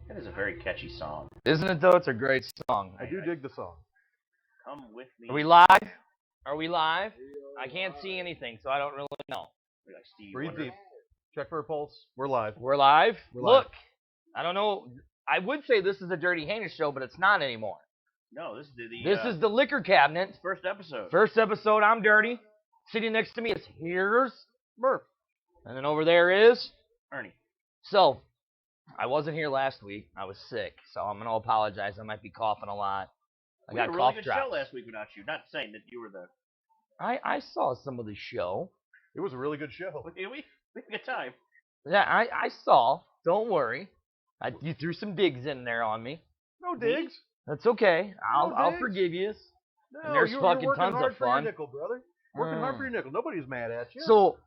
That is a very catchy song. Isn't it, though? It's a great song. I do dig the song. Come with me. Are we live? Are we live? I can't see anything, so I don't really know. We're like Stevie Breathe Wonder. deep. Check for a pulse. We're live. We're live? We're Look, live. I don't know. I would say this is a Dirty Heinous show, but it's not anymore. No, this is the This is the Liquor Cabinet. first episode. First episode, I'm Dirty. Sitting next to me is here's Murph. and then over there is. Ernie. So, I wasn't here last week. I was sick, so I'm going to apologize. I might be coughing a lot. I We got had a cough really good drops. show last week without you. Not saying that you were the. I saw some of the show. It was a really good show. We had a good time. Yeah, I saw. Don't worry. You threw some digs in there on me. No digs. That's okay. No I'll digs. forgive you. No, And there's you're fucking working tons hard of for your fun. nickel, brother. Working hard for your nickel. Nobody's mad at you. So,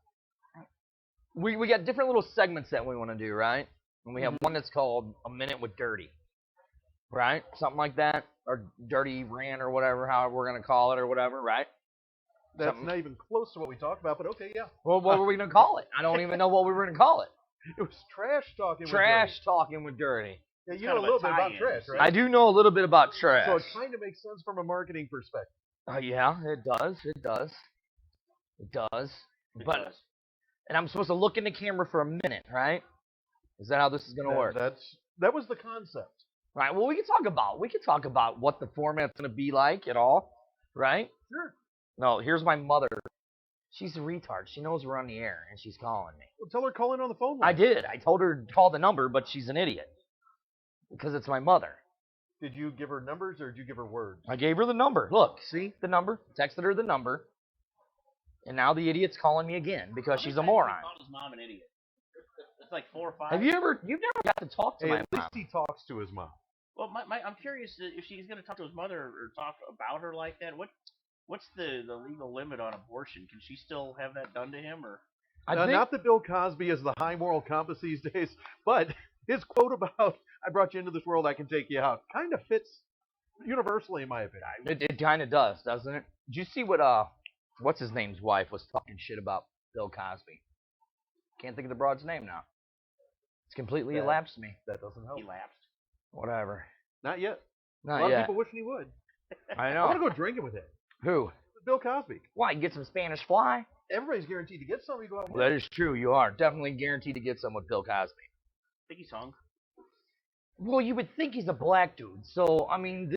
we got different little segments that we want to do, right? And we have one that's called A Minute with Dirty, right? Something like that. Or Dirty Rant or whatever, however we're going to call it or whatever, right? That's something. not even close to what we talked about, but okay, yeah. Well, what were we going to call it? I don't even know what we were going to call it. It was trash talking. Trash Talking with Dirty. Yeah, you Kind know of a a little bit about tie-in. trash, right? I do know a little bit about trash. So it kind of makes sense from a marketing perspective. Yeah, it does. It does. It does. But Because and I'm supposed to look in the camera for a minute, right? Is that how this is going to work? That was the concept. Right. Well, we can talk about what the format's going to be like at all, right? Sure. No, here's my mother. She's a retard. She knows we're on the air, and she's calling me. Well, tell her call in on the phone I line. did. I told her to call the number, but she's an idiot because it's my mother. Did you give her numbers or did you give her words? I gave her the number. Look, see the number? Texted her the number. And now the idiot's calling me again because she's a moron. He called his mom an idiot. It's like 4 or 5. You've never got to talk to Hey, my at mom. least he talks to his mom. Well, I'm curious if she's going to talk to his mother or talk about her like that. What's the legal limit on abortion? Can she still have that done to him, or? I Now, think, not that Bill Cosby is the high moral compass these days, but his quote about "I brought you into this world, I can take you out" kind of fits universally, in my opinion. it kind of does, doesn't it? Did you see what what's his name's wife was talking shit about Bill Cosby? Can't think of the broad's name now. It's completely That- elapsed me. That doesn't help. He lapsed. Whatever. Not yet. A Not lot of yet. people wishing he would. I I know. want to go drinking with him. Who? Bill Cosby. Why? You get some Spanish fly? Everybody's guaranteed to get some. You go out and Well, that is true. You are definitely guaranteed to get some with Bill Cosby. I think he's hung. Well, you would think he's a black dude. So, I mean,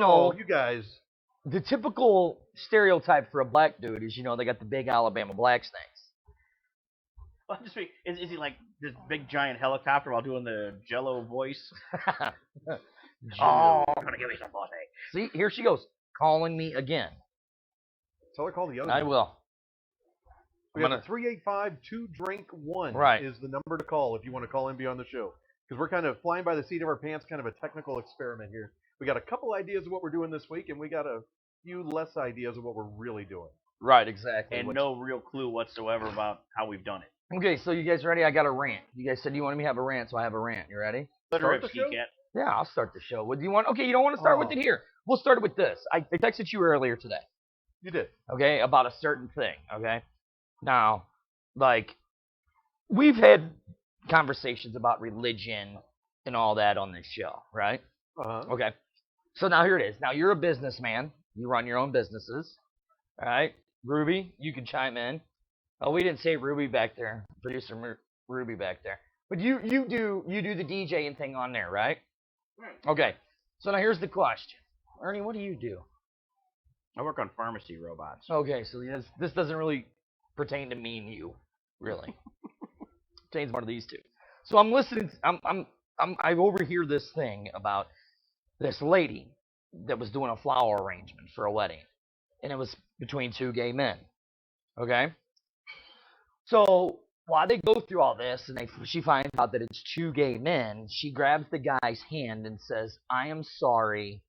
Oh, you guys. the typical stereotype for a black dude is, they got the big Alabama black snakes. Well, is he like this big giant helicopter while doing the Jello voice? Oh, I'm gonna give you some pussy. see, here she goes, calling me again. Tell her call the other. I one. will. We have a 385-2-DRINK-1 Right. is the number to call if you want to call in beyond the show. Because we're kind of flying by the seat of our pants, kind of a technical experiment here. We got a couple ideas of what we're doing this week, and we got a few less ideas of what we're really doing. Right, exactly. And no real clue whatsoever about how we've done it. Okay, so you guys ready? I got a rant. You guys said you wanted me to have a rant, so I have a rant. You ready? Let her Start rip, the show? Ski Cat. Yeah, I'll start the show. What do you want? Okay, you don't want to start with Oh. it here. We'll start it with this. I texted you earlier today. You did. Okay, about a certain thing, okay? Now, we've had conversations about religion and all that on this show, right? Uh-huh. Okay. So now here it is. Now, you're a businessman. You run your own businesses, all right? Ruby, you can chime in. Oh, we didn't say Ruby back there. Producer Ruby back there. But you do the DJing thing on there, right? Okay. So now here's the question. Ernie, what do you do? I work on pharmacy robots. Okay, so this doesn't really pertain to me and you, really. Pertains more to these two. So I'm listening. I overhear this thing about this lady that was doing a flower arrangement for a wedding, and it was between two gay men. Okay. So while they go through all this, and she finds out that it's two gay men, she grabs the guy's hand and says, "I am sorry,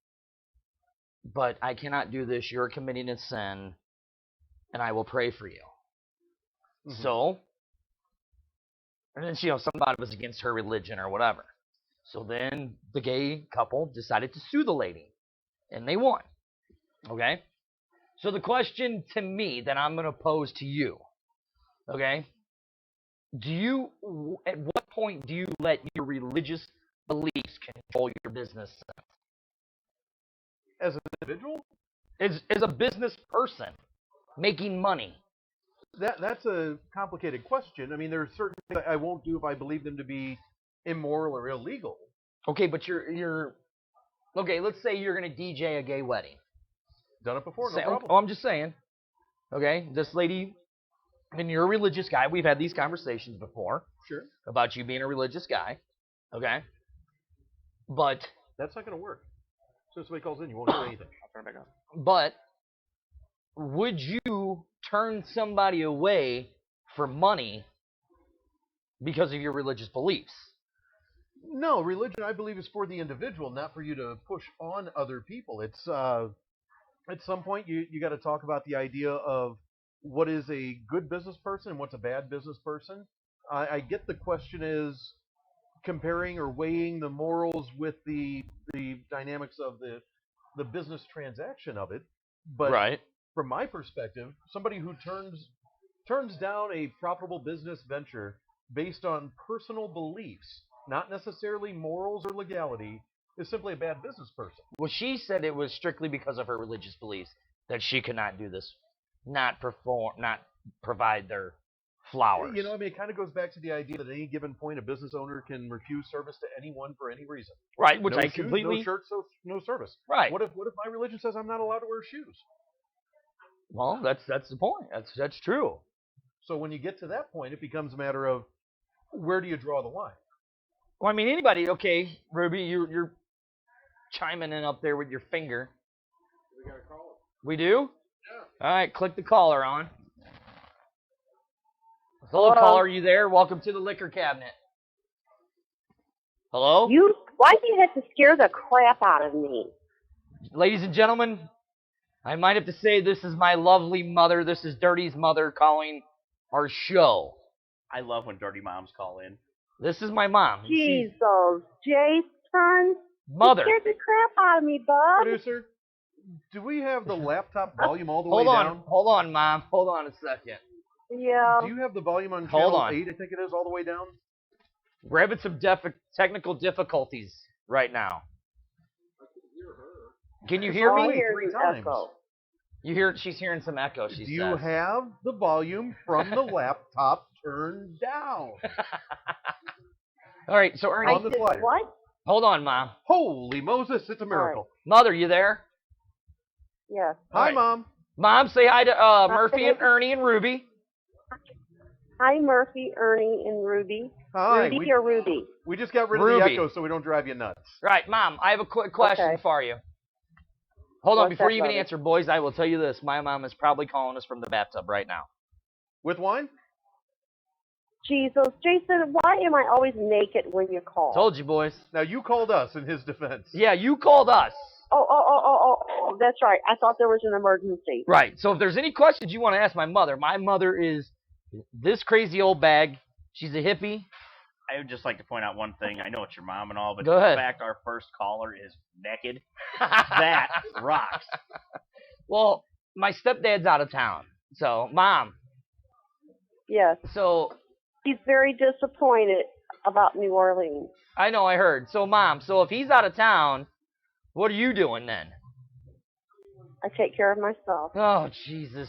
but I cannot do this. You're committing a sin, and I will pray for you." Mhm. So, and then something about it was against her religion or whatever. So then the gay couple decided to sue the lady, and they won. Okay? So the question to me that I'm going to pose to you, okay? At what point do you let your religious beliefs control your business As an individual, sense? As a business person making money. that's a complicated question. I mean, there are certain things I won't do if I believe them to be immoral or illegal. Okay, but you're okay. Let's say you're gonna DJ a gay wedding. Done it before, no Say, problem. oh, I'm just saying. Okay, this lady, and you're a religious guy. We've had these conversations before Sure. about you being a religious guy. Okay, but That's not going to work. So somebody calls in, you won't hear anything. I'll turn it back on. But would you turn somebody away for money because of your religious beliefs? No, religion, I believe, is for the individual, not for you to push on other people. It's at some point you got to talk about the idea of what is a good business person and what's a bad business person. I get the question is comparing or weighing the morals with the dynamics of the business transaction of it. But Right. from my perspective, somebody who turns down a profitable business venture based on personal beliefs, not necessarily morals or legality, is simply a bad business person. Well, she said it was strictly because of her religious beliefs that she could not do this, not provide their flowers. You know, I mean, it kind of goes back to the idea that at any given point, a business owner can refuse service to anyone for any reason. Right, which no I shoes, completely. no shirts, no service. Right. What if my religion says I'm not allowed to wear shoes? Well, that's the point. That's true. So when you get to that point, it becomes a matter of where do you draw the line? Well, I mean, anybody. Okay, Ruby, you're chiming in up there with your finger. We got a caller. We do? Yeah. All right, click the caller on. Hello, caller, are you there? Welcome to the liquor cabinet. Hello? Why do you have to scare the crap out of me? Ladies and gentlemen, I might have to say this is my lovely mother. This is Dirty's mother calling our show. I love when dirty moms call in. This is my mom. She's Jesus, Jason. mother. You scared the crap out of me, bud. Producer, do we have the laptop volume all the Hold way on, down? hold on, Mom. Hold on a second. Yeah. Do you have the volume on Hold channel on. 8, I think it is, all the way down? We're having some technical difficulties right now. Can you hear All I me? hear Three is times. echo. You hear? She's hearing some echo. She Do says. you have the volume from the laptop turned down? All right, so Ernie, On the slider. What? hold on, Mom. Holy Moses, it's a miracle. Mother, you there? Yes. Hi, All right. Mom. Mom, say hi to Murphy and Ernie and Ruby. Hi, Murphy, Ernie, and Ruby. Hi. Ruby or Ruby? We just got rid of Ruby. the echo so we don't drive you nuts. Right, Mom, I have a quick question Okay. for you. Hold on, What's before that, you even buddy? answer, boys, I will tell you this. My mom is probably calling us from the bathtub right now. With wine? Jesus, Jason, why am I always naked when you call? Told you, boys. Now, you called us in his defense. Yeah, you called us. Oh, that's right. I thought there was an emergency. Right, so if there's any questions you want to ask my mother is this crazy old bag. She's a hippie. I would just like to point out one thing. I know it's your mom and all, but Go ahead. the fact our first caller is naked, that rocks. Well, my stepdad's out of town. So, Mom, Yes. so He's very disappointed about New Orleans. I know I heard. So, Mom, so if he's out of town, what are you doing then? I take care of myself. Oh, Jesus.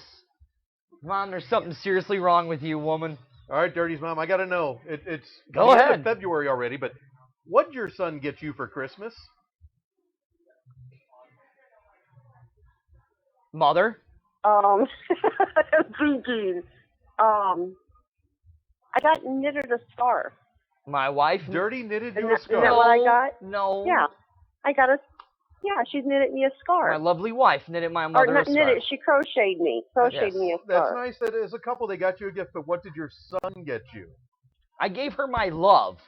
Mom, there's something seriously wrong with you, woman. All right, Dirty's Mom, I got to know. It's Go the end ahead. of February already, but what did your son get you for Christmas? Mother? Gigi, I got knitted a scarf. My wife? Dirty knitted you Isn't a that scarf. what I got? No. Yeah. She's knitted me a My scarf. lovely wife knitted my Or mother a not scarf. knitted, she crocheted me. Crocheted Yes. me a That's scarf. nice that as a couple they got you a gift, but what did your son get you? I gave her my love.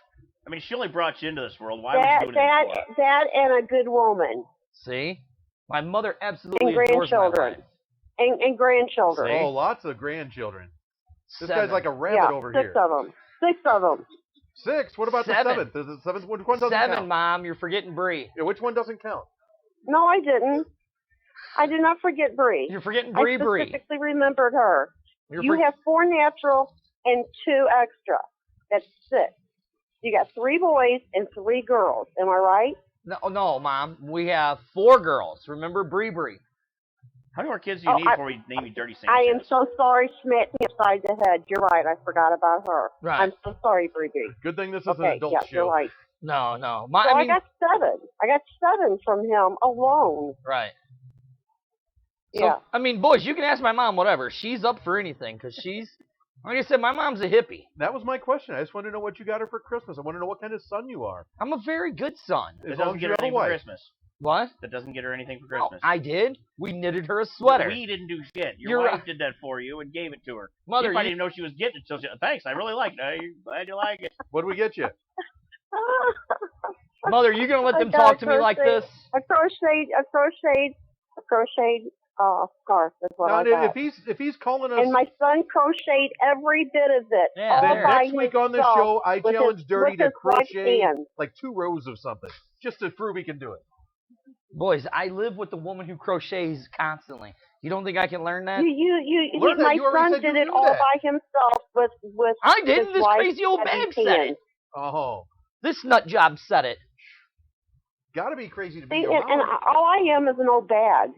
I mean, she only brought you into this world. Why would you do anything for her? That and a good woman. See? My mother absolutely And adores my grandchildren. wife. And grandchildren. See? Oh, lots of grandchildren. This 7. guy's like a rabbit Yeah, over six here. of them. 6 of them. 6? What about 7. the 7th? Is it 7th? Which one doesn't 7, count? Mom. You're forgetting Bree. Yeah, which one doesn't count? No, I didn't. I did not forget Bree. You're forgetting I Bree. specifically remembered her. You're You have 4 natural and 2 extra. That's 6. You got 3 boys and 3 girls. Am I right? No, Mom. We have 4 girls. Remember Bree Bree? How many more kids do you need before we name you Dirty Sanchez? I am so sorry, Schmidt, upside the head. You're right. I forgot about her. Right. I'm so sorry, Bree. Good thing this is Okay, an adult yeah, show. you're right. No. So I got 7. I got 7 from him alone. Right. So, Yeah. I mean, boys, you can ask my mom whatever. She's up for anything because she's, like I said, my mom's a hippie. That was my question. I just want to know what you got her for Christmas. I want to know what kind of son you are. I'm a very good son. That As long doesn't as get you her have a anything for wife. Christmas. What? That doesn't get her anything for No, Christmas. I did. We knitted her a sweater. We didn't do shit. Your You're wife right. did that for you and gave it to her. Mother, you probably you- didn't know she was getting it until she, thanks, I really like it. Glad you like it. What do we get you? Mother, you gonna let I them got talk a to me like crochet- this? a crocheted scarf is what Now, I got. if he's calling us, And my son crocheted every bit of it. Yeah, all then there. by next week on the himself show, I with challenge his- Dirty with to his right crochet hand. like 2 rows of something, just to prove he can do it. Boys, I live with a woman who crochets constantly. You don't think I can learn that? Learn that. My You already son said you did it knew all that. by himself with I didn't. his This wife crazy old having babe said it. hands. Oh, This nut job said it. gotta be crazy to be See, your and mom. all I am is an old bag.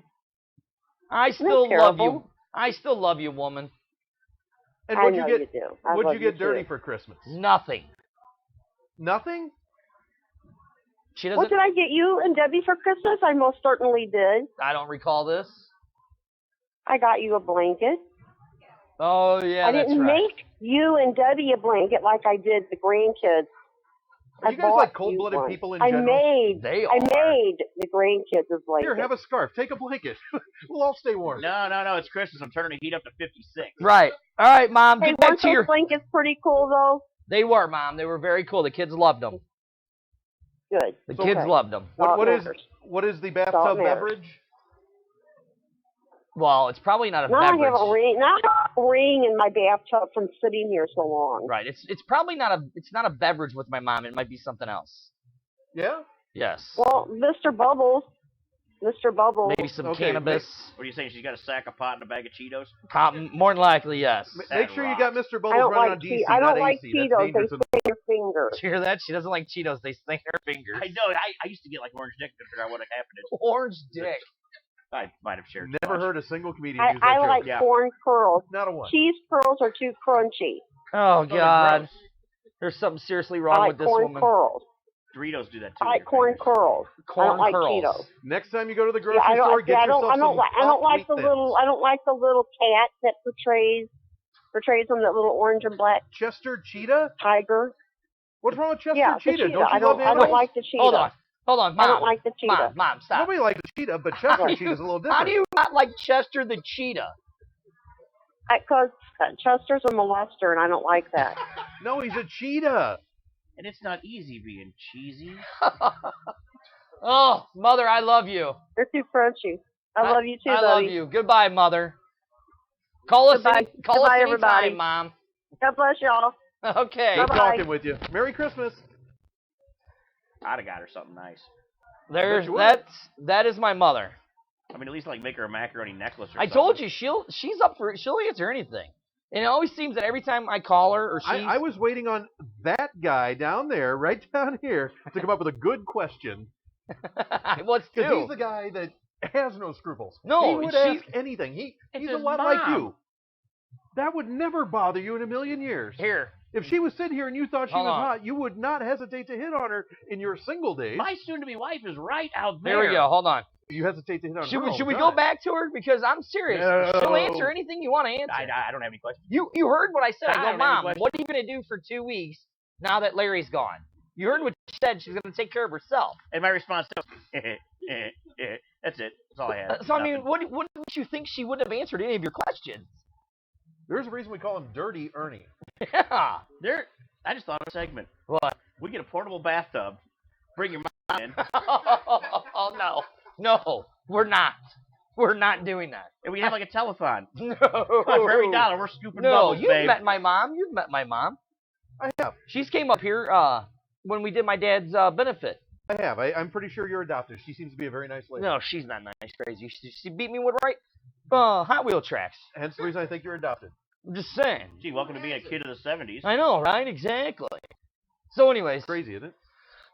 I Isn't still that love you. terrible? I still love you, woman. And I what'd know you get? you do. I What'd love you get Dirty too. for Christmas? Nothing. Nothing. She What doesn't. did I get you and Debbie for Christmas? I most certainly did. I don't recall this. I got you a blanket. Oh yeah, I that's didn't right. make you and Debbie a blanket like I did the grandkids. Are I you guys bought like you cold-blooded one. people in I general? made They I are. made the grandkids a blanket. Here, have a scarf. Take a blanket. We'll all stay warm. No, it's Christmas. I'm turning the heat up to 56. Right. All right, Mom. Hey, Get back weren't to those your. blankets pretty cool though? They were, Mom. They were very cool. The kids loved them. Good. The So- kids Okay. loved them. What Salt is matters. what is the Salt bathtub matters. beverage? Well, it's probably not a Now I beverage. have a ring. Now I have a ring in my bathtub from sitting here so long. Right. It's probably not a. It's not a beverage with my mom. It might be something else. Yeah. Yes. Well, Mr. Bubbles. Maybe some Okay, cannabis. What are you saying? She's got a sack of pot and a bag of Cheetos? More than likely, yes. Make sure you got Mr. I Bubbles don't running like on DC, I not don't like AC. That's Cheetos. They dangerous. sting your fingers. Did you hear that? She doesn't like Cheetos. They sting her fingers. I know. I used to get like orange dick to figure out what happened. Orange dick. I might have shared. Never too much. heard a single comedian I use that joke. like Yeah. corn curls. Not a one. Cheese curls are too crunchy. Oh they're God. gross. There's something seriously I wrong like with this corn woman. curls. Doritos do that too. I with like your corn fingers. curls. I Corn don't like curls. Cheetos. Next time you go to the Yeah, grocery I don't. store, see, get I don't. yourself I don't some like. I don't hot like the wheat little. thins. I don't like the little cat that portrays on that little orange and black Chester Cheetah? tiger. What's wrong with Chester Yeah, the Cheetah? cheetah. Don't you I don't. love I animals? don't like the cheetah. Hold on, Mom. I don't like the cheetah. Mom, stop. Nobody likes the cheetah, but Chester How do Cheetah's a little How different. do you not like Chester the cheetah? Because Chester's a molester, and I don't like that. No, he's a cheetah. And it's not easy being cheesy. Oh, Mother, I love you. They're too crunchy. I love you too, I buddy. love you. Goodbye, Mother. Call us. Goodbye. Call us Goodbye, anytime, everybody. Mom. God bless y'all. Okay. Good Bye-bye. talking with you. Merry Christmas. I'd have got her something nice. There's you would. that is my mother. I mean, at least like make her a macaroni necklace or I something. told you she's up for it. She'll answer anything. And it always seems that every time I call her or she I was waiting on that guy down there, right down here, to come up with a good question. what's Because due? he's the guy that has no scruples. No, he would she- ask anything. He's It's a his lot like mom. you. That would never bother you in a million years. Here. If she was sitting here and you thought she Hold was on. hot, you would not hesitate to hit on her in your single days. My soon-to-be wife is right out there. There we go. Hold on. You hesitate to hit on her. Should we go back to her? Because I'm serious. She'll No. answer anything you want to answer. I don't have any questions. You heard what I said. I I don't go, have any Mom, questions. what are you going to do for 2 weeks now that Larry's gone? You heard what she said. She's going to take care of herself. And my response to that's it. That's all I had. So, I mean, Nothing. what makes you think she wouldn't have answered any of your questions? There's a reason we call him Dirty Ernie. Yeah. I just thought of a segment. What? We get a portable bathtub. Bring your mom in, Oh, no. No, we're not. We're not doing that. and we have like a telethon. No. For every dollar, we're scooping No, bubbles, you've babe. met my mom. You've met my mom. I have. She's came up here when we did my dad's benefit. I have. I'm pretty sure you're adopted. She seems to be a very nice lady. No, she's not nice, crazy. She beat me with Hot Wheel tracks. Hence the reason I think you're adopted. I'm just saying. Gee, welcome to being a kid of the 70s. I know, right? Exactly. So, anyways, Crazy, isn't it?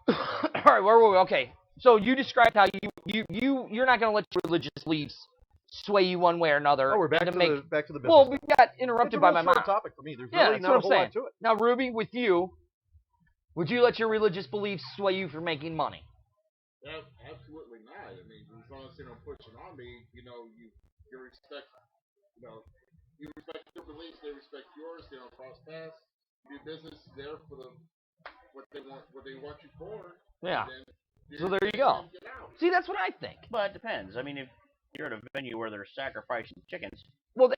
all right, where were we? Okay, so you described how you're not going to let your religious beliefs sway you one way or another. Oh, we're back to make, the business. well, we got it's interrupted a by real my short mom. topic for me. There's Yeah, really that's not what a I'm whole saying. lot to it. Now, Ruby, with you, would you let your religious beliefs sway you for making money? Absolutely not. I mean, as long as they don't push it on me, you respect, you respect their beliefs, they respect yours. They don't cross paths. You do business there for what they want you for. Yeah. Then So there you go. get out. See, that's what I think. But it depends. I mean, if you're at a venue where they're sacrificing chickens, Well,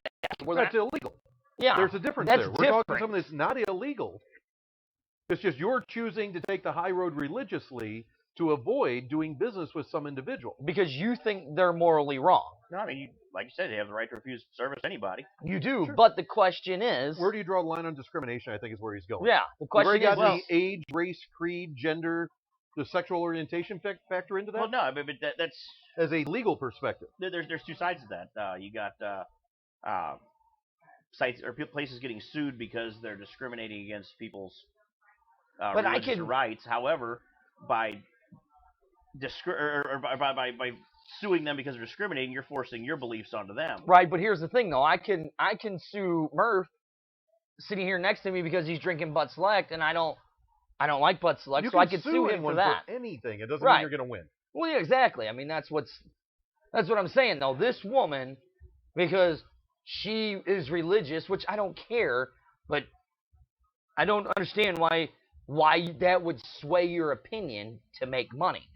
That's illegal. yeah. There's a difference That's there. We're talking different. something that's not illegal. It's just you're choosing to take the high road religiously to avoid doing business with some individual. Because you think they're morally wrong. no, I mean, like you said, they have the right to refuse service to anybody. You do, Sure. but the question is... Where do you draw the line on discrimination, I think is where he's going. Yeah, the You've question already got is... the age, race, creed, gender, the sexual orientation factor into that Well, no, but that's as a legal perspective. there's two sides to that. You got sites or places getting sued because they're discriminating against people's But I religious can- rights. However, by by suing them because they're discriminating, you're forcing your beliefs onto them. Right, but here's the thing, though. I can sue Murph sitting here next to me because he's drinking Bud Select, and I don't like Bud Select, You so can I could sue him for anyone that. anything. It doesn't Right. mean you're going to win. Well, yeah, exactly. I mean, that's what I'm saying, though. This woman, because she is religious, which I don't care, but I don't understand why that would sway your opinion to make money.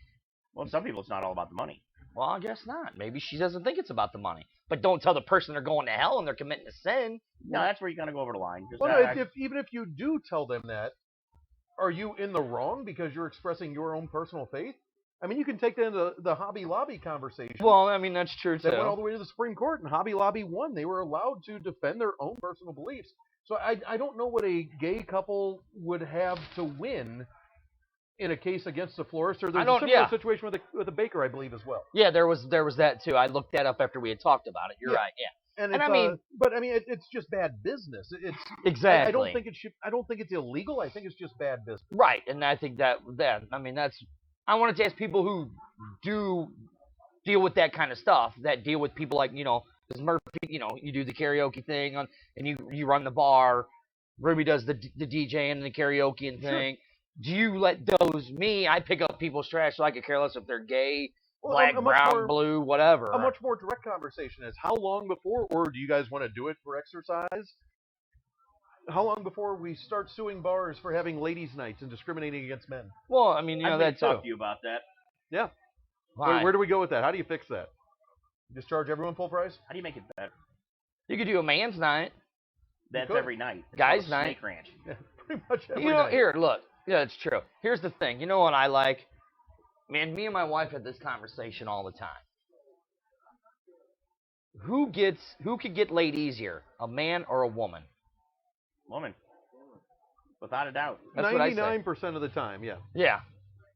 Well, some people, it's not all about the money. Well, I guess not. Maybe she doesn't think it's about the money. But don't tell the person they're going to hell and they're committing a sin. No, that's where you kind of go over the line. Just Well, I- even if you do tell them that, are you in the wrong because you're expressing your own personal faith? I mean, you can take that into the Hobby Lobby conversation. Well, I mean, that's true, That went all too. the way to the Supreme Court, and Hobby Lobby won. They were allowed to defend their own personal beliefs. So I don't know what a gay couple would have to win in a case against a florist, or there's a similar situation with a baker, I believe, as well. Yeah, there was that, too. I looked that up after we had talked about it. You're right, yeah. And And it's, I mean- but I mean, it's just bad business. It's Exactly. I don't think it should. I don't think it's illegal. I think it's just bad business. Right, and I think I wanted to ask people who do deal with that kind of stuff, that deal with people like, because Murphy, you do the karaoke thing, and you run the bar, Ruby does the DJ and the karaoke and thing. Do you let I pick up people's trash, so I could care less if they're gay, Well, black, a much brown, more- blue, whatever. A much more direct conversation is how long before, or do you guys want to do it for exercise? How long before we start suing bars for having ladies' nights and discriminating against men? Well, I mean, I'd that talk too. to you about that. Yeah. Why? Where do we go with that? How do you fix that? Just charge everyone full price? How do you make it better? You could do a man's night. That's could. every night. It's Guys' called a night. Snake Ranch. Yeah, pretty much every night. Here, look. Yeah, it's true. Here's the thing. You know what I like? Man, me and my wife had this conversation all the time. Who could get laid easier, a man or a woman? Woman. Without a doubt. That's what I say. 99% of the time, yeah. Yeah.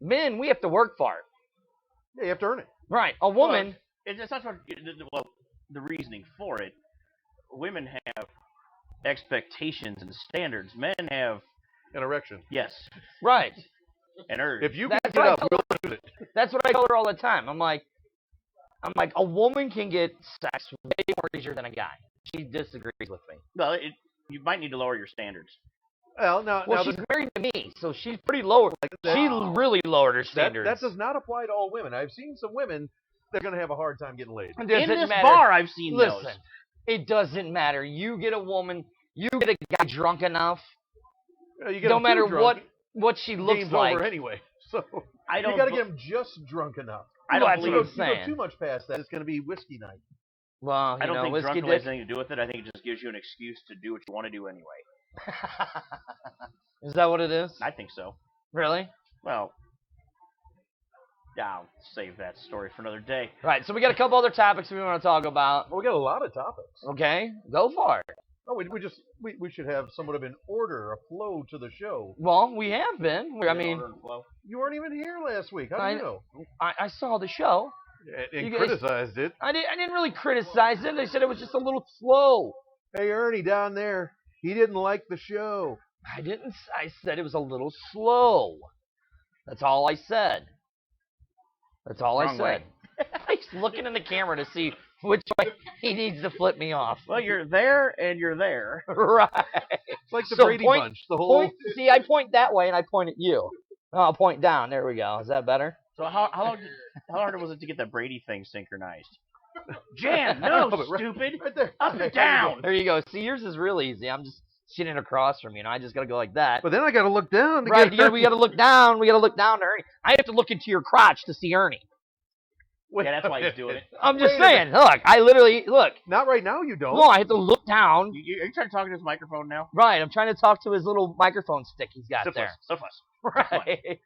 Men, we have to work for it. Yeah, you have to earn it. Right. A woman, It's not what, well, the reasoning for it. Women have expectations and standards. Men have, An erection. yes, right. an urge. If you can That's get what I up, tell we'll do it. That's what I tell her all the time. I'm like, a woman can get sex way more easier than a guy. She disagrees with me. Well, you might need to lower your standards. Well, now She's married to me, so she's pretty low. She really lowered her that standards. does not apply to all women. I've seen some women that are going to have a hard time getting laid. It In doesn't this matter. bar, I've seen Listen, those. it doesn't matter. You get a woman, you get a guy drunk enough, You get no them too matter drunk, what she looks game's like. over anyway. So I don't. you got to be- get them just drunk enough. I don't Well, that's believe. what I'm You go saying. too much past that, it's going to be whiskey night. Well, I don't think whiskey drunken has dick. anything to do with it. I think it just gives you an excuse to do what you want to do anyway. Is that what it is? I think so. Really? Well, I'll save that story for another day. Right. So we got a couple other topics we want to talk about. Well, we got a lot of topics. Okay, go for it. Oh, we should have somewhat of an order, a flow to the show. Well, we have been. I mean, Order and flow. You weren't even here last week. How do I- you know? I saw the show. And You guys- criticized it. I didn't really criticize it. They said it was just a little slow. Hey, Ernie down there, he didn't like the show. I didn't. I said it was a little slow. That's all I said. That's all I Wrong said. way. He's looking in the camera to see which way he needs to flip me off. Well, you're there and you're there. Right. It's like the So Brady point- Bunch. The whole See, I point that way and I point at you. No, I'll point down. There we go. Is that better? So how hard was it to get the Brady thing synchronized? Jan, no, But right- stupid. right there. Up and down. There you go. See, yours is real easy. I'm just sitting across from you, and I just got to go like that. But then I got to look down. To Right, get we got to look down. We got to look down to Ernie. I have to look into your crotch to see Ernie. Wait, Yeah, that's why he's doing it. I'm just Wait a minute. saying. Look, I literally look. Not right now. You don't. No, I have to look down. Are you trying to talk to his microphone now? Right, I'm trying to talk to his little microphone stick he's got Syphilis. there. Syphilis. Right.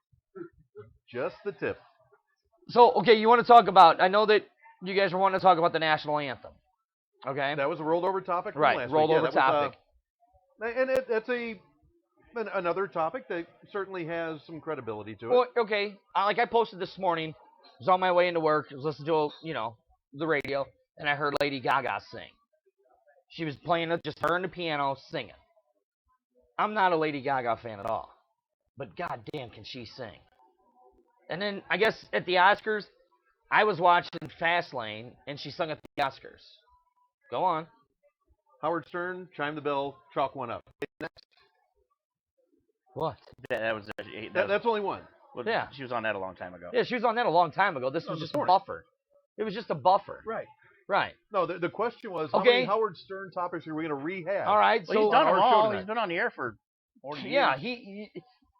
Just the tip. So, okay, you want to talk about? I know that you guys were wanting to talk about the national anthem. Okay. That was a rolled over topic. From Right, last rolled week. over Yeah, that was, topic. and that's another topic that certainly has some credibility to it. Well, okay, like I posted this morning. I was on my way into work. I was listening to, the radio, and I heard Lady Gaga sing. She was playing just her and the piano singing. I'm not a Lady Gaga fan at all, but goddamn, can she sing? And then I guess at the Oscars, I was watching Fastlane, and she sung at the Oscars. Go on. Howard Stern, chime the bell, chalk one up. What? That was That's only one. well, Yeah. She was on that a long time ago. Yeah, she was on that a long time ago. This was this just a morning. buffer. It was just a buffer. Right. Right. No, the question was, how Okay. many Howard Stern topics are we going to rehash? All right. Well, So he's done on them our show all. tonight. He's been on the air for 40 years. yeah,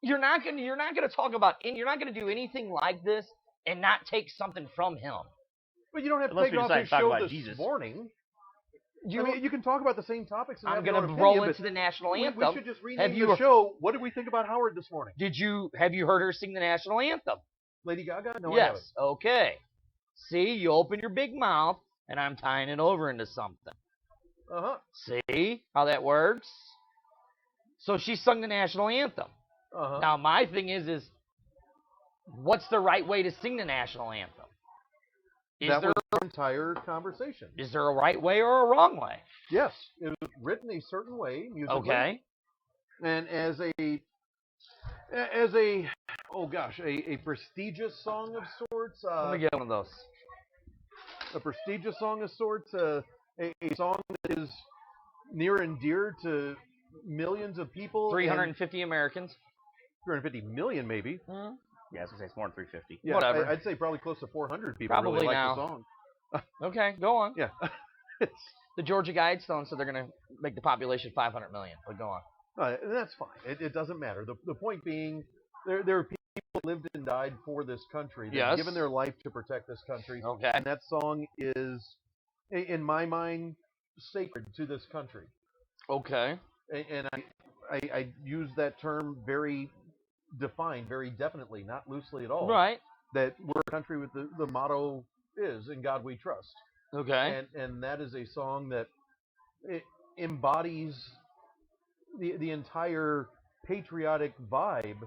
you're not gonna talk about, you're not gonna do anything like this and not take something from him. But you don't have to Unless take we it off decide his to talk show about this Jesus. morning. You, I mean, you can talk about the same topics. And I'm have your gonna own roll opinion, into the national but anthem. we should just rename you- the show. What did we think about Howard this morning? Have you heard her sing the national anthem? Lady Gaga? No, I haven't. Yes. Okay. See, you open your big mouth, and I'm tying it over into something. Uh-huh. See how that works? So she sung the national anthem. Uh-huh. Now my thing is what's the right way to sing the national anthem? That was our entire conversation. Is there a right way or a wrong way? Yes, it was written a certain way musically. Okay. And as a a prestigious song of sorts, Let me get one of those. a prestigious song of sorts, a song that is near and dear to millions of people. 350 Americans. 350 million, maybe. Yeah, I was gonna say it's more than 350. Yeah, Whatever. I'd say probably close to 400 people Probably really like now. the song. Okay, go on. Yeah. It's, The Georgia Guidestones said they're going to make the population 500 million, but go on. and that's fine. It doesn't matter. The point being, there are people who lived and died for this country. They've Yes. given their life to protect this country. Okay. And that song is, in my mind, sacred to this country. Okay. And I use that term very defined, very definitely, not loosely at all. Right. That we're a country with the motto is, "In God We Trust." Okay. And that is a song that it embodies the entire patriotic vibe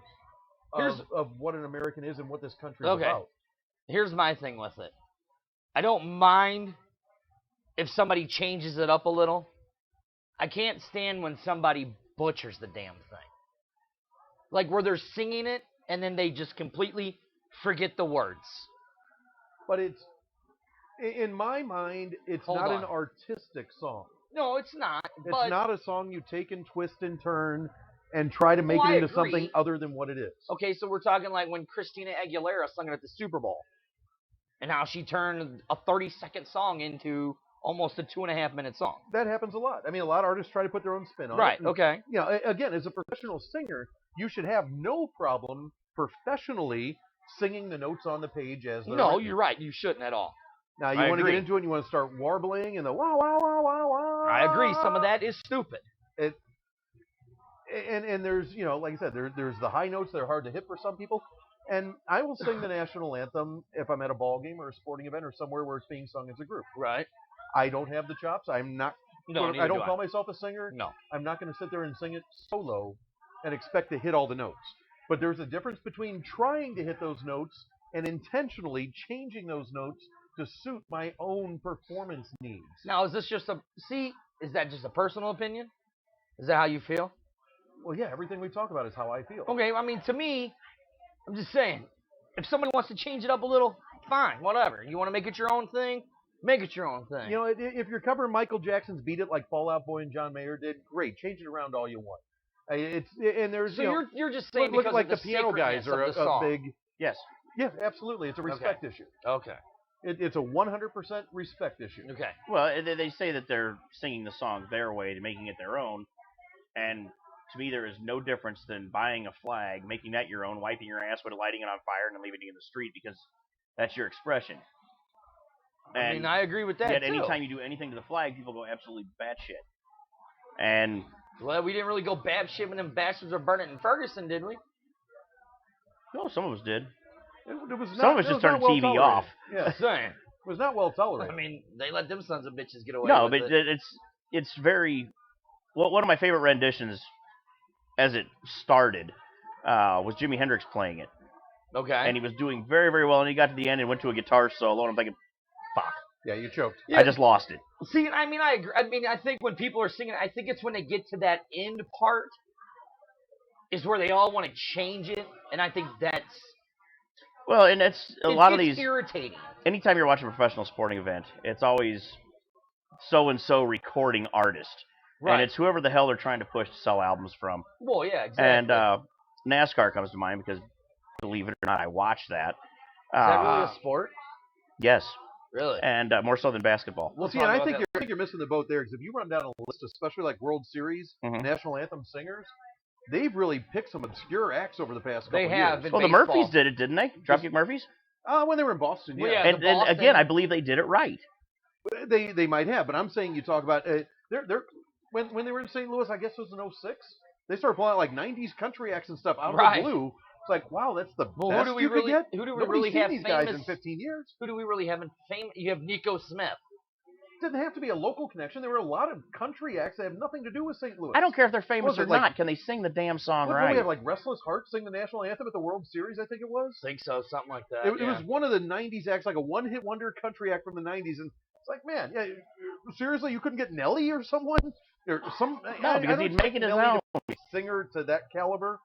of what an American is and what this country is Okay. about. Here's my thing with it. I don't mind if somebody changes it up a little. I can't stand when somebody butchers the damn thing. Like where they're singing it and then they just completely forget the words. But it's, in my mind, it's Hold not on. an artistic song. No, it's not. It's but not a song you take and twist and turn and try to make Well, it I into agree. something other than what it is. Okay, so we're talking like when Christina Aguilera sung it at the Super Bowl. And how she turned a 30-second song into almost a 2.5-minute song. That happens a lot. I mean, a lot of artists try to put their own spin on it. Right, and, okay. You know, again, as a professional singer, you should have no problem professionally singing the notes on the page as they're No, written. you're right. You shouldn't at all. Now, you I want to agree. get into it and you want to start warbling and the wow, wow, wow, wow, wow. I agree. Some of that is stupid. And there's, you know, like I said, there's the high notes that are hard to hit for some people. And I will sing the national anthem if I'm at a ball game or a sporting event or somewhere where it's being sung as a group. Right. I don't have the chops. I'm not. No, I neither don't do call myself a singer. No. I'm not going to sit there and sing it solo and expect to hit all the notes. But there's a difference between trying to hit those notes and intentionally changing those notes to suit my own performance needs. Now, is this just is that just a personal opinion? Is that how you feel? Well, yeah, everything we talk about is how I feel. Okay, I mean, to me, I'm just saying, if somebody wants to change it up a little, fine, whatever. You want to make it your own thing? Make it your own thing. You know, if you're covering Michael Jackson's "Beat It" like Fall Out Boy and John Mayer did, great. Change it around all you want. There's so you know, you're just saying look because like of the piano guys are sacredness of the a song. big. Yes. Yeah, absolutely. It's a respect issue. Okay. It's a 100% respect issue. Okay. Well, they say that they're singing the song their way to making it their own, and to me there is no difference than buying a flag, making that your own, wiping your ass with it, lighting it on fire, and then leaving it in the street because that's your expression. I mean, I agree with that, yet too. anytime you do anything to the flag, people go absolutely batshit. And Well, we didn't really go batshit when them bastards were burning in Ferguson, did we? no, some of us did. It was not, Some of us it just was not turned well TV tolerated. off. Yeah, Saying. it was not well tolerated. I mean, they let them sons of bitches get away No, with but it. it's very. Well, one of my favorite renditions, as it started, was Jimi Hendrix playing it, Okay. and he was doing very, very well. And he got to the end and went to a guitar solo, and I'm thinking, "Fuck, Yeah, you choked. Yeah. I just lost it." See, I mean, I agree. I mean, I think when people are singing, I think it's when they get to that end part is where they all want to change it, and I think that's Well, and that's a lot of it's these. irritating. Anytime you're watching a professional sporting event, it's always so and so recording artist, Right. and it's whoever the hell they're trying to push to sell albums from. Well, yeah, exactly. And NASCAR comes to mind because, believe it or not, I watch that. Is that really a sport? Yes, Really? and more so than basketball. Well, see, talk and I about think that you're missing the boat there because if you run down a list, especially like World Series, Mhm. national anthem singers, they've really picked some obscure acts over the past couple They have. years. In Well, the baseball. Murphys did it, didn't they? Dropkick Murphys? When they were in Boston, Well, yeah. yeah. And the Boston- again, I believe they did it right. They might have, but I'm saying you talk about they're when they were in St. Louis, I guess it was in '06. They started pulling out like '90s country acts and stuff out of Right. the blue. It's like, wow, that's the Well, best who do we you really? could get. Who do we Nobody's really seen have these famous? guys in 15 years. Who do we really have in fame? You have Nico Smith. It didn't have to be a local connection. There were a lot of country acts that have nothing to do with St. Louis. I don't care if they're famous was or it, like- not. Can they sing the damn song What, right? we have like Restless Heart sing the national anthem at the World Series, I think it was. I think so, something like that. It was one of the '90s acts, like a one-hit wonder country act from the '90s, and it's like, man, yeah, seriously, you couldn't get Nelly or someone or some. No, because don't he'd expect make it his Nelly to own. be a singer to that caliber.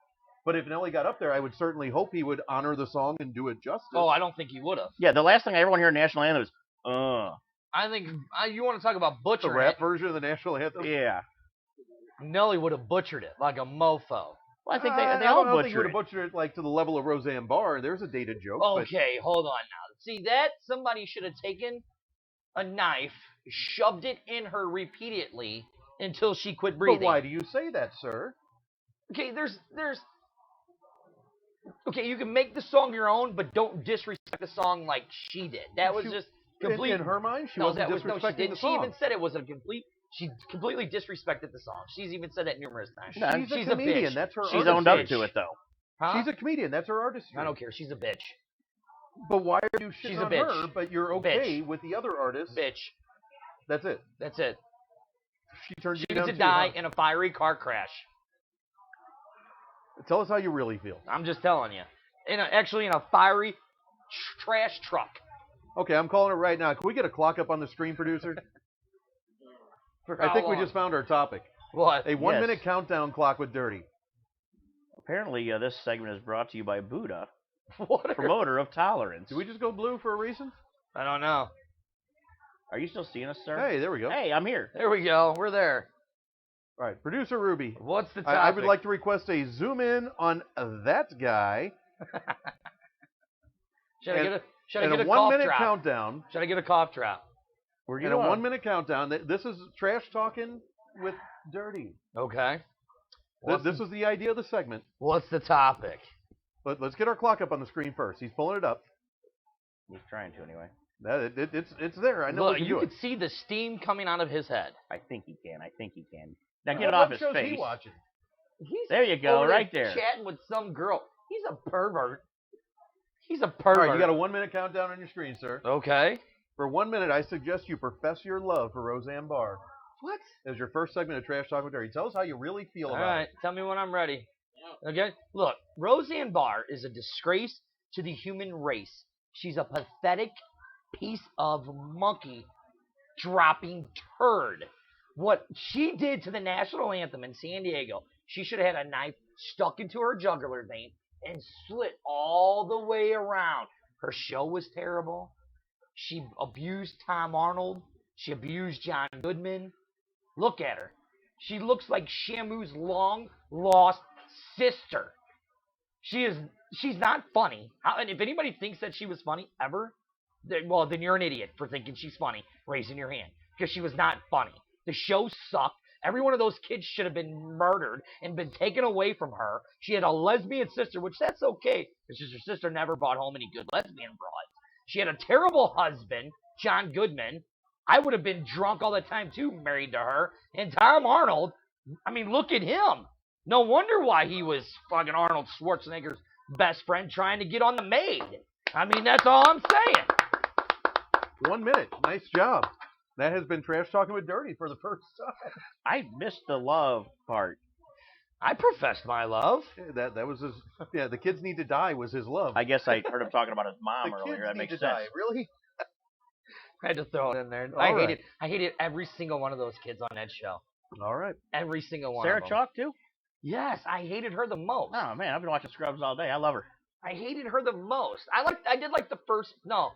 But if Nelly got up there, I would certainly hope he would honor the song and do it justice. Oh, I don't think he would have. Yeah, the last thing I ever want to hear a national anthem is, I think you want to talk about the butchering rap it. version of the national anthem. yeah. Nelly would have butchered it like a mofo. Well, I think they I all don't think he would butcher have it. butchered it like to the level of Roseanne Barr. There's a dated joke. but- Okay, hold on now. See that? Somebody should have taken a knife, shoved it in her repeatedly until she quit breathing. But why do you say that, sir? Okay, there's okay, you can make the song your own, but don't disrespect the song like she did. That was She- just In, complete. in her mind, she no, wasn't that was no, she disrespecting didn't. the She song. even said it was a complete. She completely disrespected the song. She's even said that numerous times. No, She's a comedian. bitch. That's her. She's artistry. owned up to it, though. Huh? She's a comedian. That's her artistry. I don't care. She's a bitch. But why are you She's shitting a on bitch. her? But you're okay with the other artists. Bitch. That's it. That's it. She turned She you needs down to too, die huh? in a fiery car crash. Tell us how you really feel. I'm just telling you. Actually, in a fiery trash truck. Okay, I'm calling it right now. Can we get a clock up on the screen, producer? For I how think we long? just found our topic. What? A 1 minute countdown clock with Dirty. Apparently, this segment is brought to you by Buddha, What? promoter of tolerance. Did we just go blue for a reason? I don't know. Are you still seeing us, sir? Hey, there we go. Hey, I'm here. There we go. We're there. All right, producer Ruby. What's the topic? I would like to request a zoom in on that guy Should I and- get a and a 1 1 minute drop? countdown. Should I get a cough drop? We're And a 1 minute countdown. This is trash talking with Dirty. Okay. This is the idea of the segment. What's the topic? Let's get our clock up on the screen first. He's pulling it up. He's trying to, anyway. It's there. I know Look, we can you do could it. see the steam coming out of his head. I think he can. Now get What it off his shows face. he watching? He's There you go, over right there. chatting with some girl. He's a pervert. He's a All pervert. right, you got a 1 minute countdown on your screen, sir. Okay. For 1 minute, I suggest you profess your love for Roseanne Barr. What? As your first segment of Trash Talk with Dirty. Tell us how you really feel All about right. it. Tell me when I'm ready. Okay. Look, Roseanne Barr is a disgrace to the human race. She's a pathetic piece of monkey dropping turd. what she did to the national anthem in San Diego, she should have had a knife stuck into her jugular vein and slit all the way around. Her show was terrible. She abused Tom Arnold. She abused John Goodman. Look at her. She looks like Shamu's long-lost sister. She's not funny. And if anybody thinks that she was funny ever, then you're an idiot for thinking she's funny, raising your hand. Because she was not funny. The show sucked. Every one of those kids should have been murdered and been taken away from her. She had a lesbian sister, which that's okay, because her sister never brought home any good lesbian broads. She had a terrible husband, John Goodman. I would have been drunk all the time, too, married to her. And Tom Arnold, I mean, look at him. No wonder why he was fucking Arnold Schwarzenegger's best friend trying to get on the maid. I mean, that's all I'm saying. 1 minute. Nice job. That has been Trash Talking with Dirty for the first time. I missed the love part. I professed my love. Yeah, that was his. Yeah, the kids need to die was his love. I guess I heard him talking about his mom the earlier. kids That need makes to sense. die. Really? I had to throw it in there. All I right. hated every single one of those kids on that show. All right. Every single one Sarah of them. Chalk too? Yes, I hated her the most. Oh man, I've been watching Scrubs all day. I love her. I hated her the most. I did like the first. No,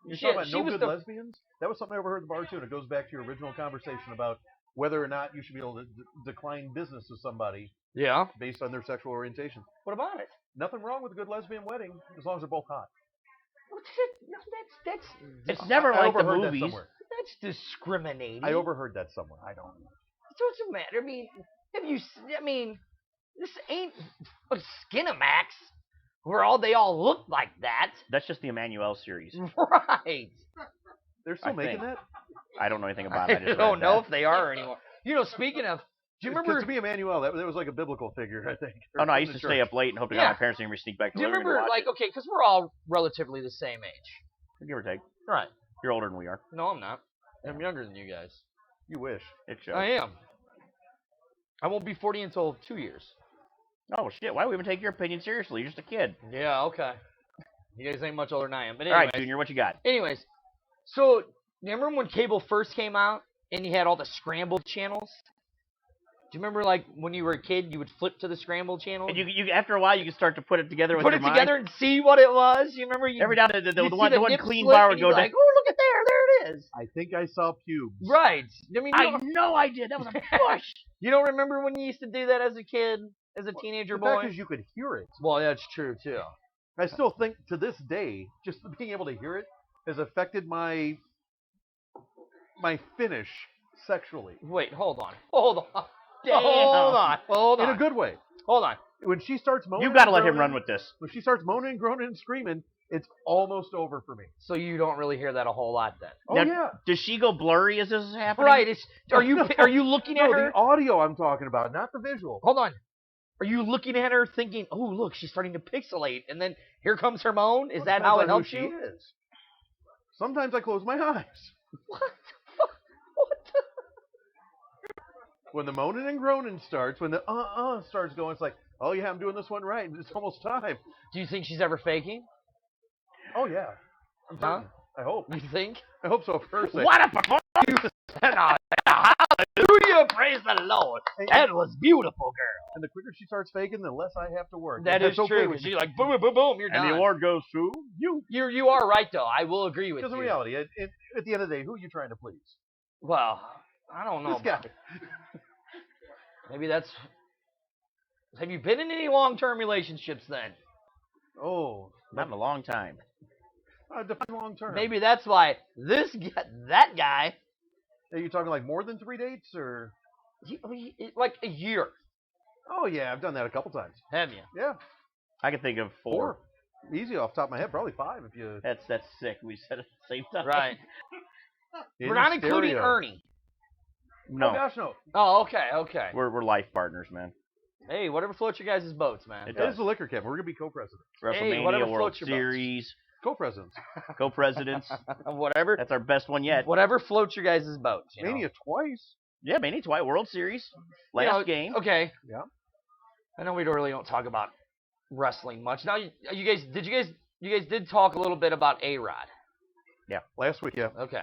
You're Shit, talking about she no was good the- lesbians? That was something I overheard at the bar too, and it goes back to your original conversation about whether or not you should be able to decline business with somebody Yeah. based on their sexual orientation. What about it? Nothing wrong with a good lesbian wedding as long as they're both hot. No, that's It's never I like the overheard that movies. somewhere. that's discriminating. I overheard that somewhere. I don't know. It doesn't matter. I mean, this ain't a Skinamax where they all look like that. That's just the Emmanuel series. Right. They're still I making think. that? I don't know anything about it. I just don't read know that. if they are anymore. You know, speaking of, do you remember? To be Emmanuel, that was like a biblical figure, I think. Oh no, I From used the to stay church. up late and hope to God Yeah. my parents didn't ever sneak back to Do the you living room remember, to watch okay, because we're all relatively the same age. it. Give or take. Right. You're older than we are. No, I'm not. I'm younger than you guys. You wish. It shows. I am. I won't be 40 until 2 years. Oh shit! Why would we even take your opinion seriously? You're just a kid. Yeah, okay. You guys ain't much older than I am. But All anyways, right, Junior, what you got? anyways, so remember when cable first came out and you had all the scrambled channels? Do you remember, like, when you were a kid, you would flip to the scrambled channel? And you after a while you can start to put it together with put your it mind. together and see what it was. You remember? Every now and then the you'd one see the one nip clean slip bar and would you'd go be down. like, oh, look at there it is. I think I saw pubes. Right. I mean, I know I did. That was a push. you don't remember when you used to do that as a kid, as a teenager The boy? fact is you could hear it. Well, that's true, too. I still think to this day, just being able to hear it has affected my finish sexually. Wait, hold on. Hold on. Damn. Hold on. In a good way. Hold on. When she starts moaning, You got to and let him groaning- run with this. When she starts moaning, groaning, and screaming, it's almost over for me. So you don't really hear that a whole lot then? Oh Now, yeah. Does she go blurry as this is happening? Right. Are you looking at No, her? the audio I'm talking about, not the visual. Hold on. Are you looking at her thinking, oh, look, she's starting to pixelate, and then here comes her moan? Is that Depends how on it helps who you? She is. Sometimes I close my eyes. What the fuck? What the? When the moaning and groaning starts, when the starts going, it's like, oh yeah, I'm doing this one right. It's almost time. Do you think she's ever faking? Oh yeah. I'm Huh? certain. I hope. You think? I hope so. First, What a performance! Hallelujah, praise the Lord. That was beautiful, girl. and the quicker she starts faking, the less I have to work. That is That's okay true. with me. She's like, boom, boom, boom, boom, you're And done. the award goes to you. You are right, though. I will agree with Because you. in reality, at the end of the day, who are you trying to please? Well, I don't know. This guy. about- Maybe that's... Have you been in any long-term relationships then? Oh, Not in a long time. define long term. Maybe that's why that guy, Are you talking like more than 3 dates, or? like a year, Oh yeah, I've done that a couple times. have you? Yeah, I can think of four. Easy off the top of my head, probably 5 if you. That's sick. We said it at the same time. Right. in We're not including stereo. Ernie. No, Oh gosh, no. Oh, okay. we're life partners, man. Hey, whatever floats your guys' boats, man. It It is a liquor cabin. We're gonna be co-presidents. WrestleMania, whatever World floats your boat. Series, Co-presidents. co-presidents. Whatever. That's our best one yet. Whatever floats your guys' boats. You know? Mania twice. Yeah, Mania White World Series. You Last know, game. Okay. Yeah. I know we really don't talk about wrestling much. Now, you guys did talk a little bit about A-Rod. Last week, yeah. Okay.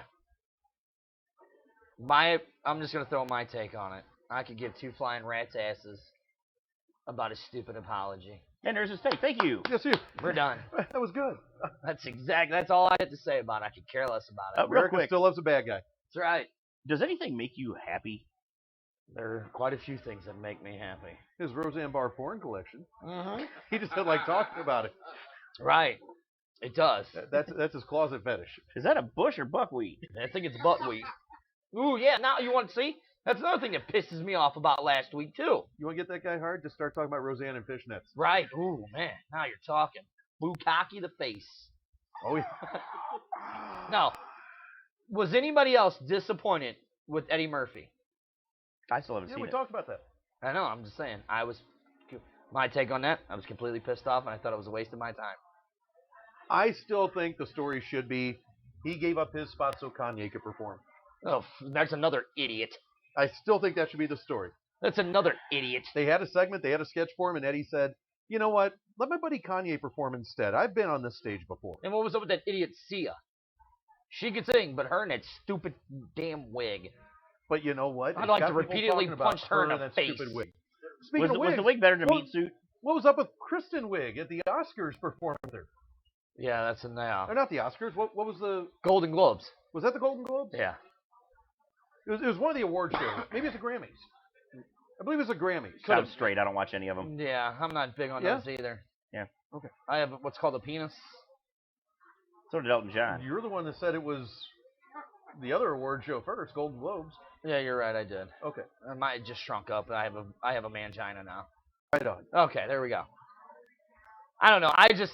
I'm just gonna throw my take on it. I could give two flying rats' asses about a stupid apology. And there's his take. Thank you. Yes, you. We're done. That was good. That's all I had to say about it. I could care less about it. Real America quick. still loves a bad guy. That's right. Does anything make you happy? There are quite a few things that make me happy. His Roseanne Barr porn collection. Mm-hmm. He just didn't like talking about it. Right. It does. That's his closet fetish. Is that a bush or buckwheat? I think it's buckwheat. Ooh, yeah. Now you want to see? That's another thing that pisses me off about last week too. You want to get that guy hard? Just start talking about Roseanne and fishnets. Right. Ooh, man. Now you're talking. Bukkake the face. Oh, yeah. Now, was anybody else disappointed with Eddie Murphy? I still haven't Yeah, seen we it. talked about that. I know. I'm just saying. My take on that, I was completely pissed off, and I thought it was a waste of my time. I still think the story should be he gave up his spot so Kanye could perform. Oh, that's another idiot. I still think that should be the story. That's another idiot. They had a segment, they had a sketch for him, and Eddie said, you know what? Let my buddy Kanye perform instead. I've been on this stage before. And what was up with that idiot Sia? She could sing, but her and that stupid damn wig. But you know what? I'd It's like got to people repeatedly talking about punch her in the and that face. stupid wig. Speaking of Was wigs, the wig better than what- a meat suit? What was up with Kristen Wiig at the Oscars performing with her? Yeah, that's in there. Or not the Oscars. What was the? Golden Globes. Was that the Golden Globes? Yeah. It was one of the award shows. Maybe it's the Grammys. I believe it's the Grammys. I'm straight. I don't watch any of them. Yeah, I'm not big on Yeah? those either. Yeah. Okay. I have what's called a penis. So did Elton John. You're the one that said it was the other award show first, Golden Globes. Yeah, you're right. I did. Okay. Mine just shrunk up. I have a mangina now. Right on. Okay, there we go. I don't know. I just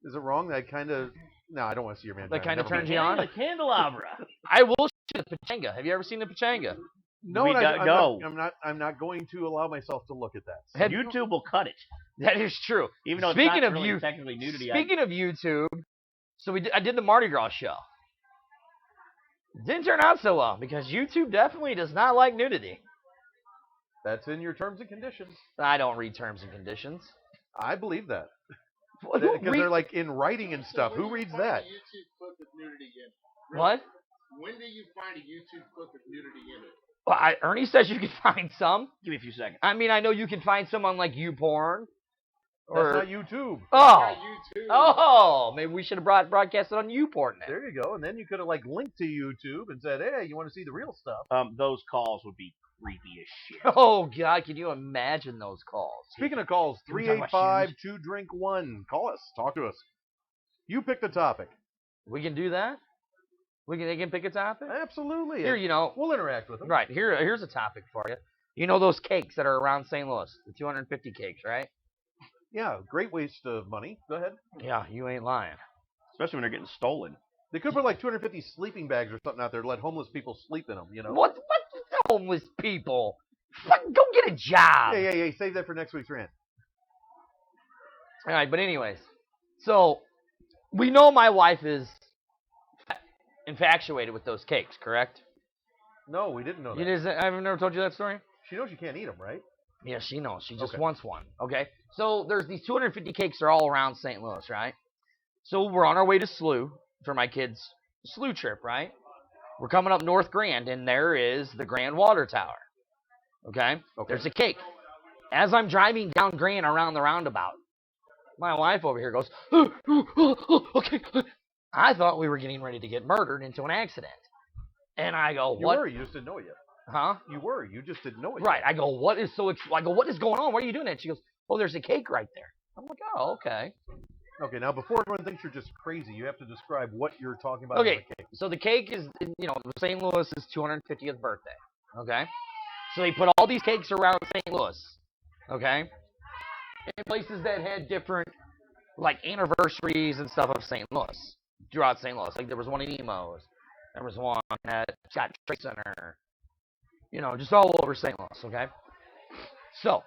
Is it wrong that kind of? No, I don't want to see your man. that kind of Never turns mind. you on. The candelabra. I will see the Pachanga. Have you ever seen the Pachanga? No, We and don't know. I'm not going to allow myself to look at that. Have- YouTube will cut it, That is true. even though Speaking it's not of really you- technically nudity. Speaking of YouTube, so I did the Mardi Gras show. Didn't turn out so well because YouTube definitely does not like nudity. That's in your terms and conditions. I don't read terms and conditions. I believe that Who because read- they're like in writing and stuff. Who reads Find a that? YouTube clip with nudity in it. What? When do you find a YouTube clip with nudity in it? Well, Ernie says you can find some. Give me a few seconds. I mean, I know you can find some on like YouPorn. Or That's not YouTube. oh, Yeah, YouTube. oh, maybe we should have broadcast it on YouPorn then. There you go. And then you could have like linked to YouTube and said, "Hey, you want to see the real stuff?" Those calls would be creepy as shit. Oh God, can you imagine those calls? Speaking of calls, Can we talk about 385-2-DRINK-1. Call us. Talk to us. You pick the topic. We can do that. They can pick a topic. Absolutely. Here, you know, We'll interact with them. right here's a topic for you. You know those cakes that are around St. Louis, the 250 cakes, right? Yeah, great waste of money. Go ahead. Yeah, you ain't lying. Especially when they're getting stolen. They could put like 250 sleeping bags or something out there to let homeless people sleep in them, you know? What homeless people? Go get a job. Hey, save that for next week's rant. All right, but anyways, so we know my wife is infatuated with those cakes, correct? No, we didn't know that. I've never told you that story. She knows you can't eat them, right? Yeah, she knows. She just Okay. wants one. Okay, so there's these 250 cakes. They're all around St. Louis, right? So we're on our way to SLU for my kids' SLU trip, right? We're coming up North Grand, and there is the Grand Water Tower. Okay? There's a cake. As I'm driving down Grand around the roundabout, my wife over here goes, okay. I thought we were getting ready to get murdered into an accident. And I go, You what? were. You just didn't know it yet. Huh? You were. You just didn't know it Right. yet. I go, what is going on? What are you doing? And she goes, oh, there's a cake right there. I'm like, oh, okay. Okay, now before everyone thinks you're just crazy, you have to describe what you're talking about. Okay, on the cake. so the cake is, St. Louis's 250th birthday. Okay? So they put all these cakes around St. Louis. Okay? In places that had different, like, anniversaries and stuff of St. Louis. Throughout St. Louis. Like, there was one at Emo's. There was one at Scott Trade Center. Just all over St. Louis, okay? So,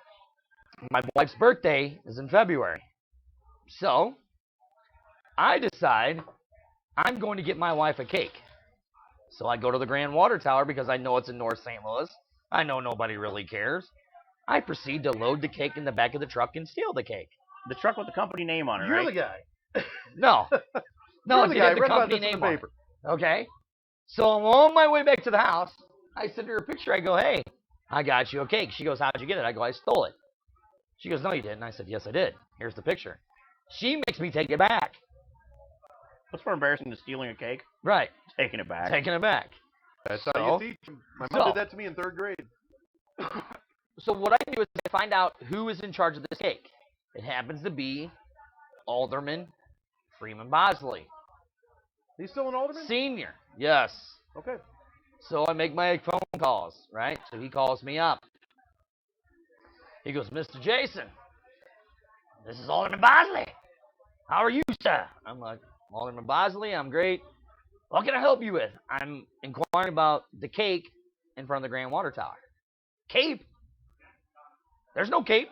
my wife's birthday is in February. So, I decide I'm going to get my wife a cake. So I go to the Grand Water Tower because I know it's in North St. Louis. I know nobody really cares. I proceed to load the cake in the back of the truck and steal the cake. The truck with the company name on it, You're right? the guy. No. No, You're it the didn't guy. have the Read about company this in name the on it. paper. Okay? So I'm on my way back to the house. I send her a picture. I go, hey, I got you a cake. She goes, how'd you get it? I go, I stole it. She goes, no, you didn't. I said, yes, I did. Here's the picture. She makes me take it back. What's more embarrassing than stealing a cake? Right. Taking it back. Taking it back. That's So- how you teach them. My mom did that to me in 3rd grade. So what I do is I find out who is in charge of this cake. It happens to be Alderman Freeman Bosley, He's still an alderman? Senior. Yes. Okay. So I make my phone calls, right? So he calls me up. He goes, Mr. Jason, this is Alderman Bosley. How are you, sir? I'm like, Alderman Bosley, I'm great. What can I help you with? I'm inquiring about the cake in front of the Grand Water Tower. Cape? There's no cape.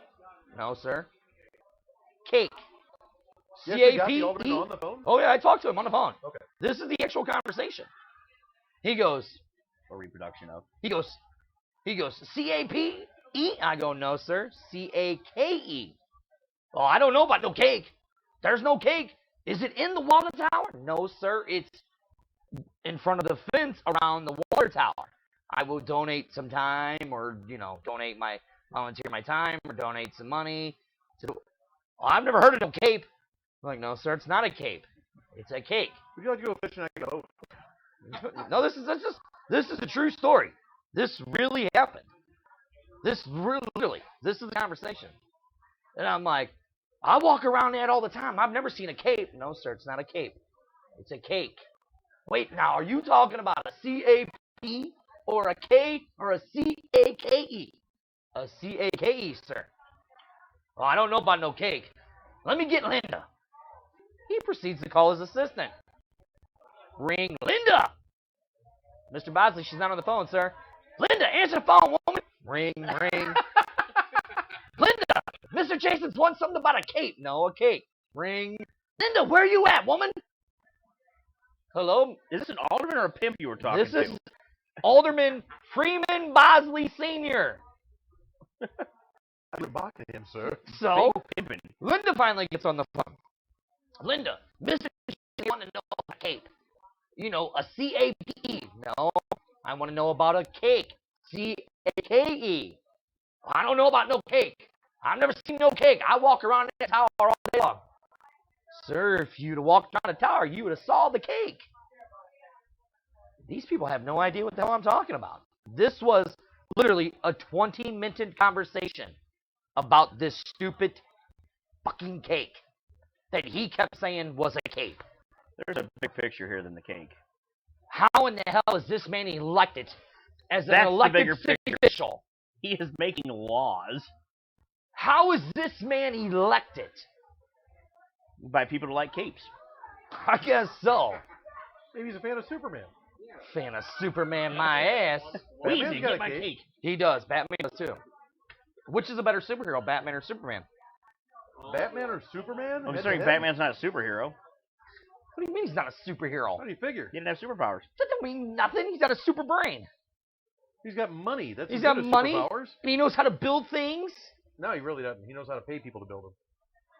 No, sir. Cake. You actually got the C-A-P-E? alderman on the phone? Oh, yeah, I talked to him on the phone. Okay. This is the actual conversation. He goes, A reproduction of. He goes, C-A-P-E? I go, no, sir, C-A-K-E. Oh, I don't know about no cake. There's no cake. Is it in the water tower? No, sir, it's in front of the fence around the water tower. I will donate some time or, volunteer my time or donate some money. Oh, I've never heard of no cape. I'm like, no, sir, it's not a cape. It's a cake. Would you like to go fishing? I go, No, this is a true story. This really happened. This is the conversation. And I'm like, I walk around that all the time. I've never seen a cape. No, sir, it's not a cape. It's a cake. Wait, now, are you talking about a C-A-P or a K or a C-A-K-E? A C-A-K-E, sir. Oh, I don't know about no cake. Let me get Linda. He proceeds to call his assistant. Ring Linda. Mr. Bosley, she's not on the phone, sir. Linda, answer the phone, woman. Ring, ring. Linda, Mr. Jason's wants something about a cape. No, a cake. Ring. Linda, where are you at, woman? Hello? Is this an alderman or a pimp you were talking This to? is Alderman Freeman Bosley Sr. I'm mocking him, sir. So, Pimping. Linda finally gets on the phone. Linda, Mr. Jason want to know about a cape. You know, a C-A-P-E. No, I want to know about a cake. C-A-K-E. I don't know about no cake. I've never seen no cake. I walk around that tower all day long. Sir, if you'd have walked around the tower, you would have saw the cake. These people have no idea what the hell I'm talking about. This was literally a 20-minute conversation about this stupid fucking cake that he kept saying was a cape. There's a big picture here than the cake. How in the hell is this man elected as an That's the elected bigger city picture. official? He is making laws How is this man elected? by people who like capes. I guess so. Maybe he's a fan of Superman. Fan of Superman, my ass. Batman's Easy, got get a my cape. cake. He does. Batman does too. Which is a better superhero, Batman or Superman? Batman or Superman? I'm Head sorry, to head? Batman's not a superhero. What do you mean he's not a superhero? How do you figure? He didn't have superpowers. That don't mean nothing. He's got a super brain. He's got money. That's He's as got good as money. superpowers. And he knows how to build things. No, he really doesn't. He knows how to pay people to build them.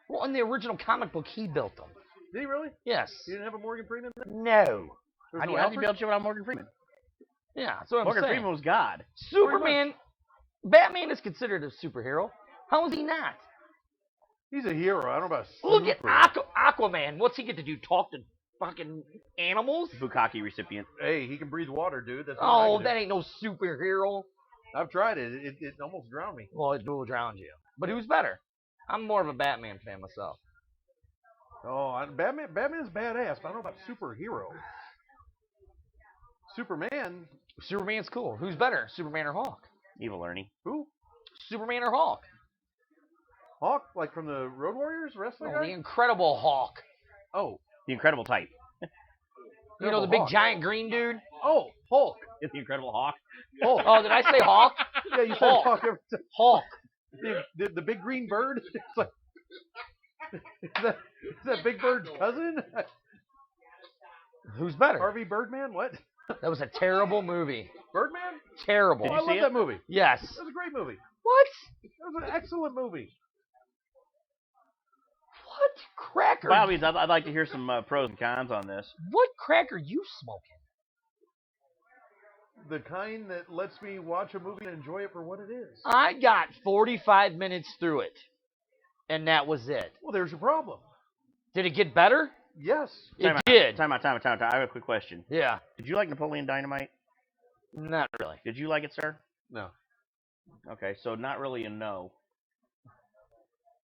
Well, in the original comic book, he built them. Did he really? Yes. He didn't have a Morgan Freeman? There No. was How do no you Alfred? build shit without Morgan Freeman? Yeah, that's what I'm Morgan saying. Freeman was God. Superman, Batman is considered a superhero. How is he not? He's a hero. I don't know about Look at super. Aquaman. What's he get to do? Talk to fucking animals? Bukaki recipient. Hey, he can breathe water, dude. That's Oh, what I that can ain't no superhero. do. I've tried it. It almost drowned me. Well, it will drown you. But who's better? I'm more of a Batman fan myself. Oh, Batman's badass, but I don't know about superhero. Superman? Superman's cool. Who's better, Superman or Hawk? Evil Ernie. Who? Superman or Hawk? Hawk? Like from the Road Warriors wrestling Oh, guy? the Incredible Hawk. Oh. The Incredible type. You know, the Incredible big Hawk. giant green dude? Oh, Hulk. Is the Incredible Hawk? Hulk. Oh, did I say Hawk? Yeah, you said Hulk. Hawk every time. Hawk. The big green bird? It's like, is that Big Bird's cousin? Who's better? Harvey Birdman? What? That was a terrible movie. Birdman? Terrible. Oh, I see love it? that movie. Yes. That was a great movie. What? That was an excellent movie. What cracker? Bobby's, I'd like to hear some pros and cons on this. What crack are you smoking? The kind that lets me watch a movie and enjoy it for what it is. I got 45 minutes through it, and that was it. Well, there's your problem. Did it get better? Yes. It did. Time out. I have a quick question. Yeah. Did you like Napoleon Dynamite? Not really. Did you like it, sir? No. Okay, so not really a no.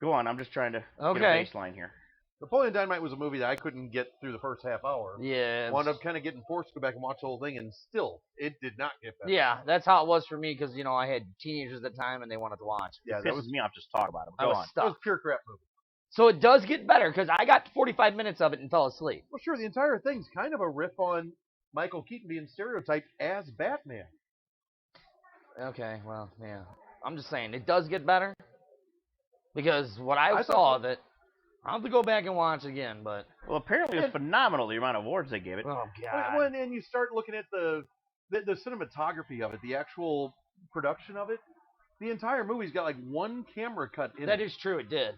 Go on, I'm just trying to get Okay. a baseline here. Napoleon Dynamite was a movie that I couldn't get through the first half hour. Yeah. Wound up kind of getting forced to go back and watch the whole thing, and still, it did not get better. Yeah, that's how it was for me because, I had teenagers at the time and they wanted to watch. Yeah, It that pisses was me off just talk about it. I Go was on. that was stuck. pure crap movie. So it does get better because I got 45 minutes of it and fell asleep. Well, sure, the entire thing's kind of a riff on Michael Keaton being stereotyped as Batman. Okay, well, yeah. I'm just saying, it does get better. Because what I thought saw so. of it, I'll have to go back and watch again, but... Well, apparently it was phenomenal, the amount of awards they gave it. Oh, God. When you start looking at the cinematography of it, the actual production of it, the entire movie's got like one camera cut in it. That is true, it did.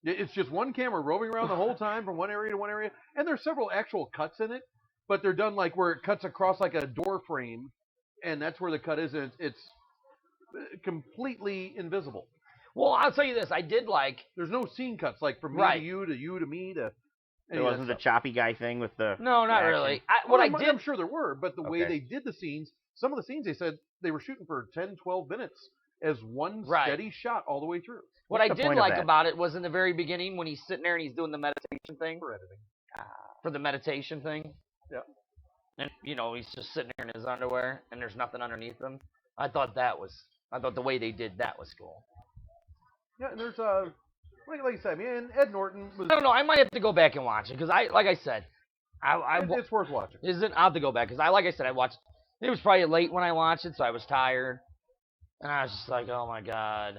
It's just one camera roving around the whole time from one area to one area, and there's several actual cuts in it, but they're done like where it cuts across like a door frame, and that's where the cut is, and it's completely invisible. Well, I'll tell you this, I did like... There's no scene cuts like from me Right. to you to me to. There wasn't the choppy guy thing with the... No, not action. really. I'm sure there were, but the way Okay. they did the scenes, some of the scenes they said they were shooting for 10, 12 minutes as one Right. steady shot all the way through. What What's I the did point of like that? about it was in the very beginning when he's sitting there and he's doing the meditation thing. For editing. For the meditation thing. Yeah. And, he's just sitting there in his underwear and there's nothing underneath him. I thought the way they did that was cool. Yeah, and there's like I said, man, Ed Norton was. I don't know. I might have to go back and watch it because like I said, It's worth watching. I'll have to go back because like I said, I watched. It was probably late when I watched it, so I was tired, and I was just like, oh my God.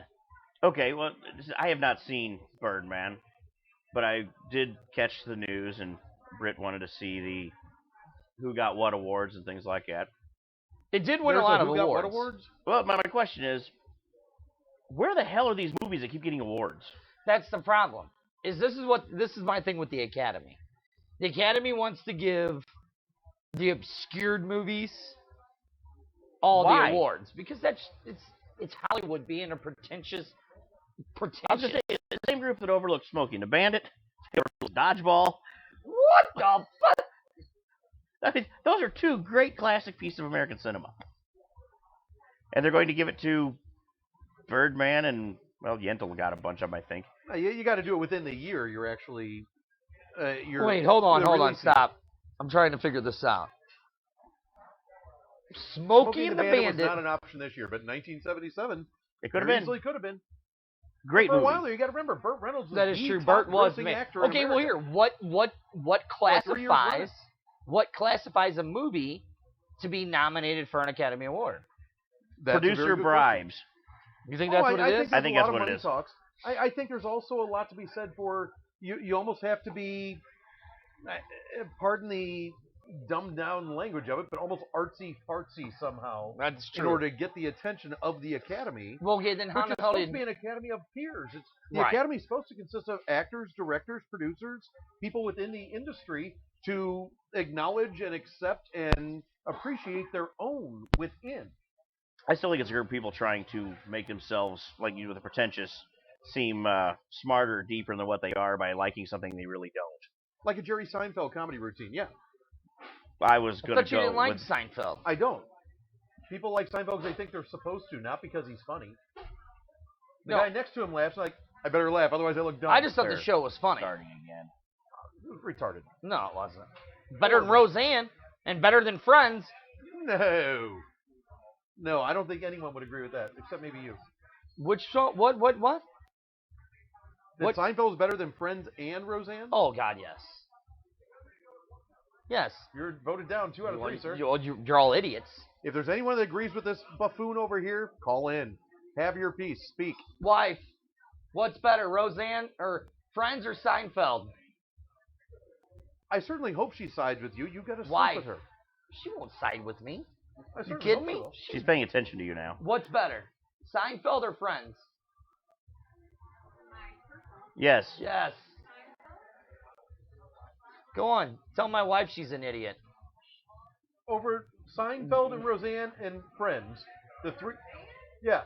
Okay, well, I have not seen Birdman, but I did catch the news, and Britt wanted to see the who got what awards and things like that. It did win There's a lot of Who Got What awards. awards. Well, my question is, where the hell are these movies that keep getting awards? That's the problem. This is my thing with the Academy. The Academy wants to give the obscured movies all Why? the awards because it's Hollywood being a pretentious. I'm just saying, it's the same group that overlooked Smokey and the Bandit, they overlooked Dodgeball. What the fuck? I mean, those are two great classic pieces of American cinema. And they're going to give it to Birdman and, well, Yentl got a bunch of them, I think. You got to do it within the year. You're actually. Wait, hold on, releasing. stop. I'm trying to figure this out. Smokey and the Bandit. was not an option this year, but in 1977, It could have very been. easily could have been. Great For a movie. while there, you got to remember, Burt Reynolds was That is the true. top Burt was grossing man. actor in Okay, well America. here, what 3 years running. classifies a movie to be nominated for an Academy Award? That's a very Producer good bribes. You think question. that's what it is? I think there's that's a lot what of it money is. talks. I think there's also a lot to be said for you almost have to be, pardon the dumbed down language of it, but almost artsy fartsy somehow That's in order to get the attention of the Academy. Well, okay, then how Which the is hell supposed did... to be an academy of peers. The Right. academy is supposed to consist of actors, directors, producers, people within the industry to acknowledge and accept and appreciate their own within. I still think it's a group of people trying to make themselves, like you with the pretentious, seem smarter, deeper than what they are by liking something they really don't. Like a Jerry Seinfeld comedy routine. Yeah, I was I going to thought you go didn't like with... Seinfeld. I don't. People like Seinfeld because they think they're supposed to, not because he's funny. The No. guy next to him laughs like, I better laugh, otherwise I look dumb. I just thought They're the show was funny. Starting again. It was retarded. No, it wasn't. Better than Roseanne and better than Friends. No, I don't think anyone would agree with that, except maybe you. Which show? What? That What? Seinfeld is better than Friends and Roseanne? Oh, God, yes. Yes. You're voted down 2 out of 3, sir. You're all idiots. If there's anyone that agrees with this buffoon over here, call in. Have your piece. Speak. Wife, what's better, Roseanne or Friends or Seinfeld? I certainly hope she sides with you. You got to Wife. sleep with her. She won't side with me. I You certainly kidding hope me? so. She's paying attention to you now. What's better, Seinfeld or Friends? Yes. Yes. Go on. Tell my wife she's an idiot. Over Seinfeld and Roseanne and Friends. The three. Yeah.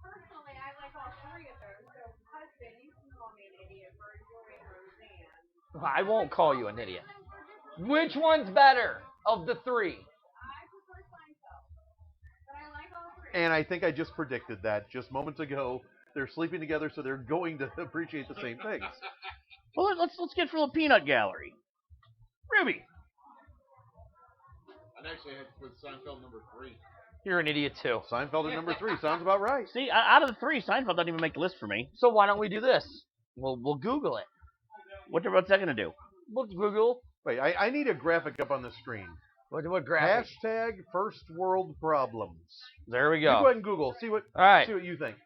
Personally, I like all three of those. So, husband, you can call me an idiot for enjoying Roseanne. I won't call you an idiot. Which one's better of the three? I prefer Seinfeld, but I like all three. And I think I just predicted that just moments ago. They're sleeping together, so they're going to appreciate the same things. Well, let's get from the peanut gallery. Ruby. I'd actually have to put Seinfeld number 3. You're an idiot too. Seinfeld at number 3 sounds about right. See, out of the three, Seinfeld doesn't even make the list for me. So why don't we do this? We'll Google it. What's that going to do? We'll Google. Wait, I need a graphic up on the screen. What graphic? Hashtag first world problems. There we You go go. ahead and Google. See what All right. you think.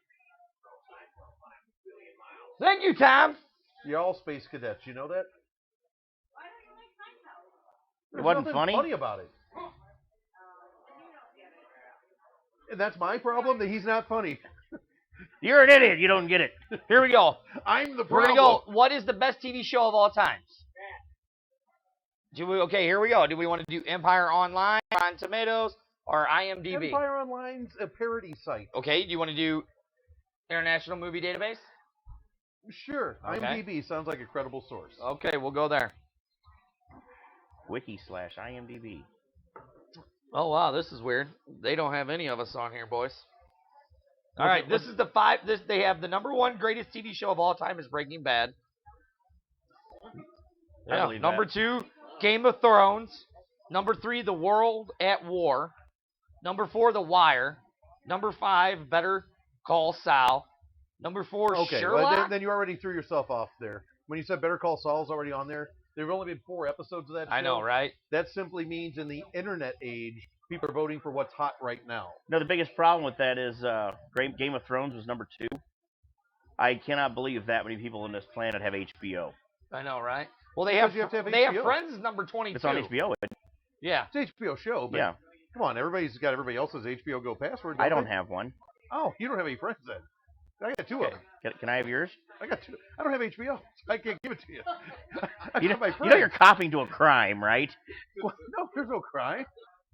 Thank you, Tom. You're all space cadets. You know that? Why don't you like Seinfeld? There's wasn't nothing funny? funny about it. And that's my problem, that he's not funny. You're an idiot. You don't get it. Here we go. I'm the We're problem. gonna go. What is the best TV show of all times? Okay, here we go. Do we want to do Empire Online, Rotten Tomatoes, or IMDb? Empire Online's a parody site. Okay, do you want to do International Movie Database? Sure. Okay. IMDb sounds like a credible source. Okay, we'll go there. Wiki/IMDb. Oh wow, this is weird. They don't have any of us on here, boys. All What's right, it- this what's- is the 5. They have the number 1 greatest TV show of all time is Breaking Bad. I Yeah. believe Number that. 2, Game of Thrones. Number 3, The World at War. Number 4, The Wire. Number 5, Better Call Saul. Number 4, Okay, Sherlock. well, then you already threw yourself off there. When you said Better Call Saul's already on there, there have only been 4 episodes of that show. I know, right? That simply means in the internet age, people are voting for what's hot right now. No, the biggest problem with that is Game of Thrones was number 2. I cannot believe that many people on this planet have HBO. I know, right? Well, they Because have you have to have they have HBO. Friends number 22. It's on HBO. Yeah. It's HBO show, but Yeah, come on, everybody's got everybody else's HBO Go password. I don't they? have one. Oh, you don't have any friends then. I got 2 of them. Can I have yours? I got 2. I don't have HBO, so I can't give it to you. I You got my know friends. you're copying to a crime, right? Well, no, there's no crime.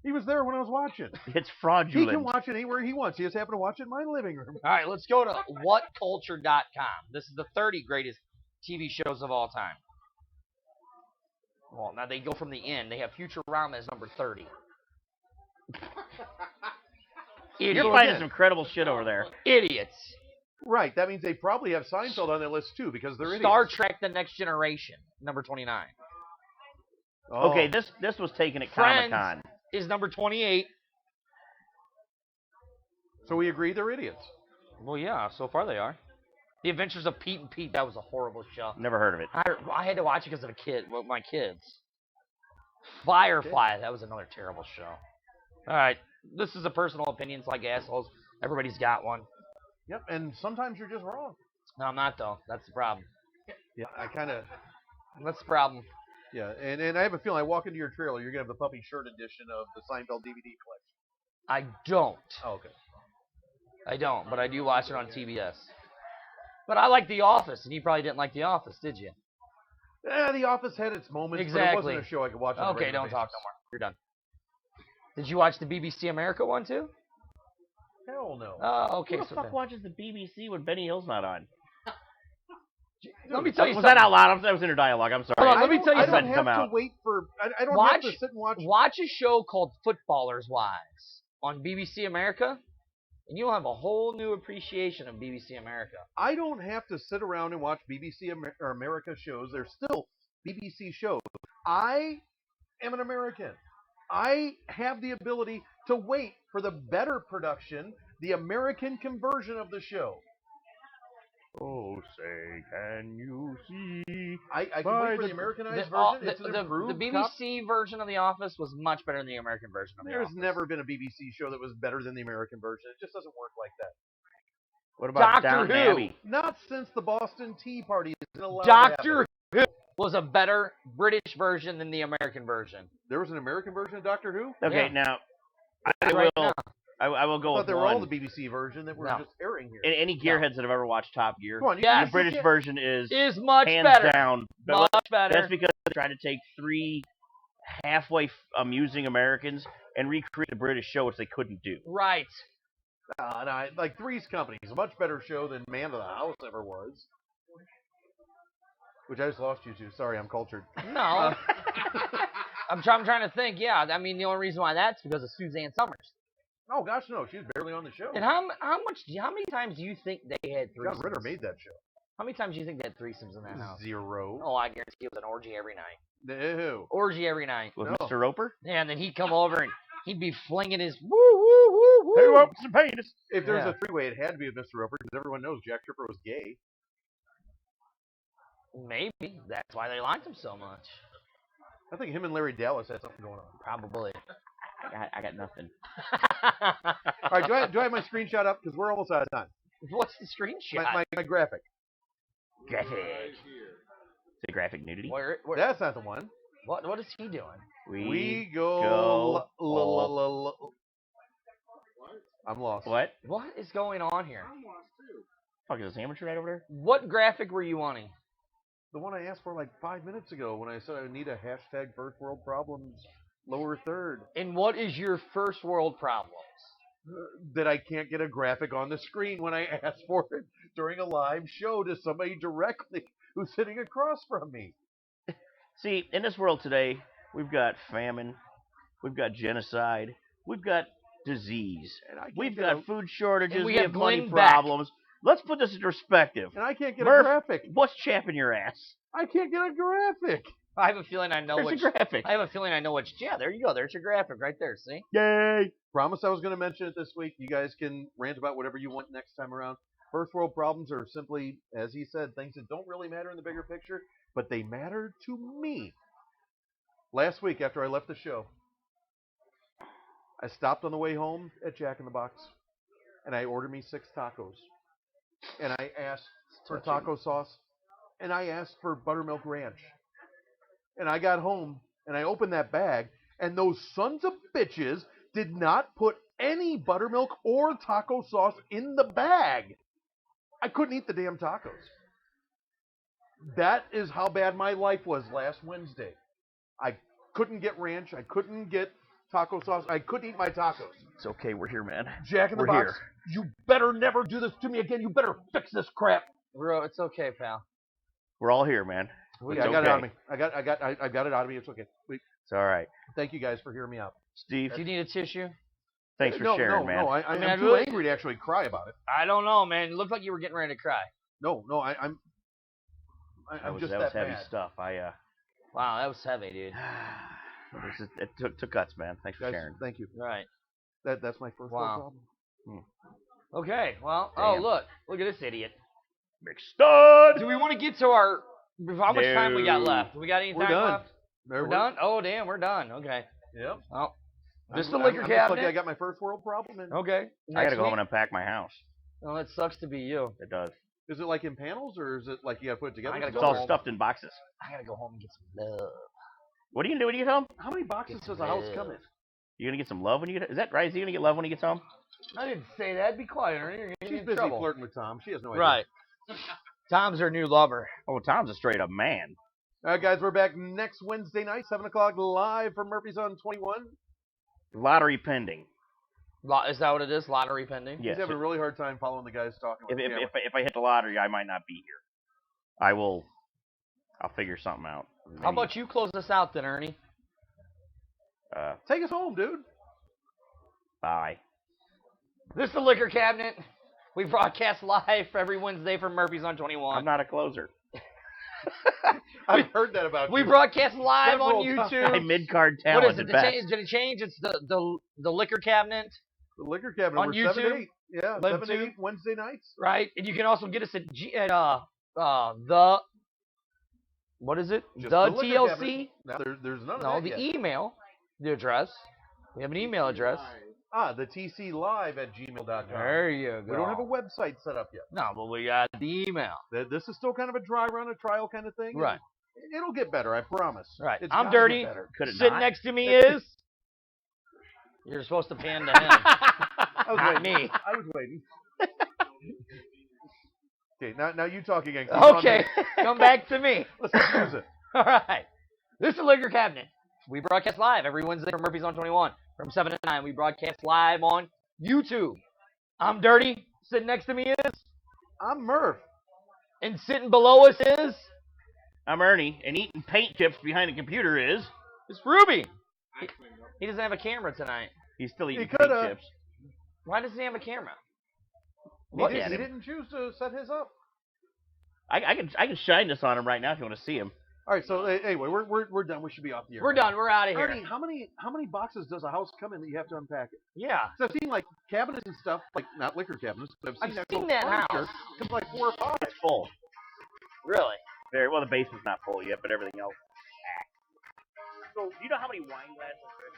He was there when I was watching. It's He fraudulent. can watch it anywhere he wants. He just happened to watch it in my living room. All right, let's go to whatculture.com. This is the 30 greatest TV shows of all time. Well, now they go from the end. They have Futurama as number 30. You're Idiots. finding some credible shit over there. Idiots. Right, that means they probably have Seinfeld on their list too, because they're idiots. Star Trek: The Next Generation, number 29. Oh. Okay, this was taken at Friends. Comic-Con. Is number 28. So we agree they're idiots. Well, yeah, so far they are. The Adventures of Pete and Pete, that was a horrible show. Never heard of it. I had to watch it because of my kids. Firefly, that was another terrible show. All right, this is a personal opinion, it's like assholes. Everybody's got one. Yep, and sometimes you're just wrong. No, I'm not, though. That's the problem. Yeah, I kind of. That's the problem. Yeah, and I have a feeling I walk into your trailer, you're gonna have the puppy shirt edition of the Seinfeld DVD collection. I don't. Oh, okay. I don't, but I do watch it on TBS. But I like The Office, and you probably didn't like The Office, did you? Yeah, The Office had its moments, but it Exactly. wasn't a show I could watch. On a Okay, regular don't talk basis. no more. You're done. Did you watch the BBC America one, too? Hell no. Oh, okay. Who the So fuck then- watches the BBC when Benny Hill's not on? Let me tell you Was something. that out loud? That was inner dialogue. I'm sorry. Hold on, I let me don't- tell you I something. don't have Come to out. wait for. I don't Watch- have to sit and watch. Watch a show called Footballers' Wives on BBC America, and you'll have a whole new appreciation of BBC America. I don't have to sit around and watch BBC or America shows. They're still BBC shows. I am an American. I have the ability to wait for the better production, the American conversion of the show. Oh, say, can you see? I can By wait for the- the Americanized The, version. It's an the improved BBC version of The Office was much better than the American version of The There's Office. never been a BBC show that was better than the American version. It just doesn't work like that. What about Doctor Downton Who. Abbey? Not since the Boston Tea Party has allowed to happen. Doctor Who was a better British version than the American version. There was an American version of Doctor Who? Okay, Yeah. now I Right will. now. I will I go thought with they were all one. the BBC version that were No. just airing here. Any gearheads that have ever watched Top Gear, Come on, Yes. the British version is Is much hands better. down. Much better. That's because they tried to take 3 halfway amusing Americans and recreate the British show, which they couldn't do. Right. Like Three's Company is a much better show than Man of the House ever was. Which I just lost you to. Sorry, I'm cultured. No. I'm trying to think. Yeah, I mean, the only reason why that's because of Suzanne Summers. Oh gosh, no, she was barely on the show. And how many times do you think they had threesomes? John Ritter made that show. How many times do you think they had threesomes in that house? 0. Oh, I guarantee it was an orgy every night. No. Orgy every night. With No. Mr. Roper? Yeah, and then he'd come over and he'd be flinging his woo woo woo woo. Who opens the penis? If there was Yeah. a three-way, it had to be with Mr. Roper because everyone knows Jack Tripper was gay. Maybe that's why they liked him so much. I think him and Larry Dallas had something going on. Probably. I got nothing. All right, do I have my screenshot up? Because we're almost out of time. What's the screenshot? My graphic. Graphic. Right here. Is it graphic nudity? Where That's not the one. what is he doing? We go. go I'm lost. What? What is going on here? I'm lost too. Fuck, is this amateur right over there? What graphic were you wanting? The one I asked for like 5 minutes ago when I said I would need a hashtag first world problems lower third. And what is your first world problems? That I can't get a graphic on the screen when I ask for it during a live show to somebody directly who's sitting across from me. See, in this world today, we've got famine, we've got genocide, we've got disease, And I can't we've get got a, food shortages, And we we have have money Glenn Beck. problems. Let's put this in perspective. and I can't get Murph, a graphic. What's chapping your ass? I can't get a graphic. I have a feeling I know There's which. a graphic. I have a feeling I know which. Yeah, there you go. There's your graphic right there. See? Yay! Promise I was going to mention it this week. You guys can rant about whatever you want next time around. First world problems are simply, as he said, things that don't really matter in the bigger picture, but they matter to me. Last week, after I left the show, I stopped on the way home at Jack in the Box, and I ordered me 6 tacos. And I asked for taco sauce, and I asked for buttermilk ranch. And I got home, and I opened that bag, and those sons of bitches did not put any buttermilk or taco sauce in the bag. I couldn't eat the damn tacos. That is how bad my life was last Wednesday. I couldn't get ranch. I couldn't get taco sauce. I couldn't eat my tacos. It's okay, we're here, man. Jack in the We're Box, here. you better never do this to me again. You better fix this crap. Bro, it's okay, pal. We're all here, man. Yeah, I got it out of me. I got it out of me. It's okay. It's all right. Thank you guys for hearing me out. Steve, Do you need a tissue? thanks for no, sharing, man. No, I'm I too really- angry to actually cry about it. I don't know, man. It looked like you were getting ready to cry. No, I'm that was just that was that heavy bad. stuff. Wow, that was heavy, dude. It took guts, man. Thanks for Guys, sharing. thank you. Right. That's my first world Wow. problem. Okay. Well. Damn. Oh, look at this idiot. Big stud. Do we want to get to our? How much time we got No. left? We got any We're time done. left? There We're done. Oh, damn, we're done. Okay. Yep. Well, this is I'm- the liquor I'm just lucky cabinet. I got my first world problem. And Okay. I gotta Next go home week- and unpack my house. Oh, that sucks to be you. It does. is it like in panels or is it like you got to put it together? I gotta It's go all home. stuffed in boxes. I gotta go home and get some love. What are you gonna do when you get home? How many boxes Get does some a house love. come in? You gonna get some love when you get? Is that right? Is he gonna get love when he gets home? I didn't say that. Be quiet, or you're gonna She's get in busy trouble. flirting with Tom. She has no idea. Right. Tom's her new lover. Oh, Tom's a straight up man. All right, guys, we're back next Wednesday night, 7 o'clock, live from Murphy's on 21. Lottery pending. Is that what it is? Lottery pending? Yes. He's having a really hard time following the guys talking. If, on if, camera. if I hit the lottery, I might not be here. I'll figure something out. How about you close this out then, Ernie? Take us home, dude. Bye. This is the liquor cabinet. We broadcast live every Wednesday from Murphy's on 21. I'm not a closer. I've heard that about We you. broadcast live on Several times. YouTube. I'm mid-card What talent is it? at best. Did it change? It's the liquor cabinet, The liquor cabinet. On we're 7 to YouTube? 8. Yeah, Live 7 to to? 8 Wednesday nights. right? And you can also get us at the what is it? Just The liquor TLC. cabinet. Now, there's none of No, that the yet. email, the address. We have an email address. The tclive@gmail.com. There you go. We don't have a website set up yet. No, but we got the email. This is still kind of a dry run, a trial kind of thing. and Right. It'll get better, I promise. Right. It's I'm gotta get dirty. better. Could it Sitting not? next to me is. You're supposed to pan to him. I was Not waiting. me. I was waiting. Okay, now you talk again. 'cause you're on Okay, me. come back to me. Let's use it. All right. This is the liquor cabinet. We broadcast live every Wednesday from Murphy's on 21 from 7 to 9. We broadcast live on YouTube. I'm Dirty. Sitting next to me is, I'm Murph. and sitting below us is, I'm Ernie, and eating paint chips behind the computer is. it's Ruby. Actually, no. He doesn't have a camera tonight. He's still eating He paint coulda. chips. Why doesn't he have a camera? He, Look did, at he him. didn't choose to set his up. I can shine this on him right now if you want to see him. All right, so anyway, we're done. We should be off the air. We're done. We're out of here. Ernie, how many boxes does a house come in that you have to unpack it? Yeah. So I've seen like cabinets and stuff, like not liquor cabinets, but I've seen, I've actual seen that furniture. house. Comes like 4 or 5. It's full. Really? Very well. The basement's not full yet, but everything else. So, do you know how many wine glasses are in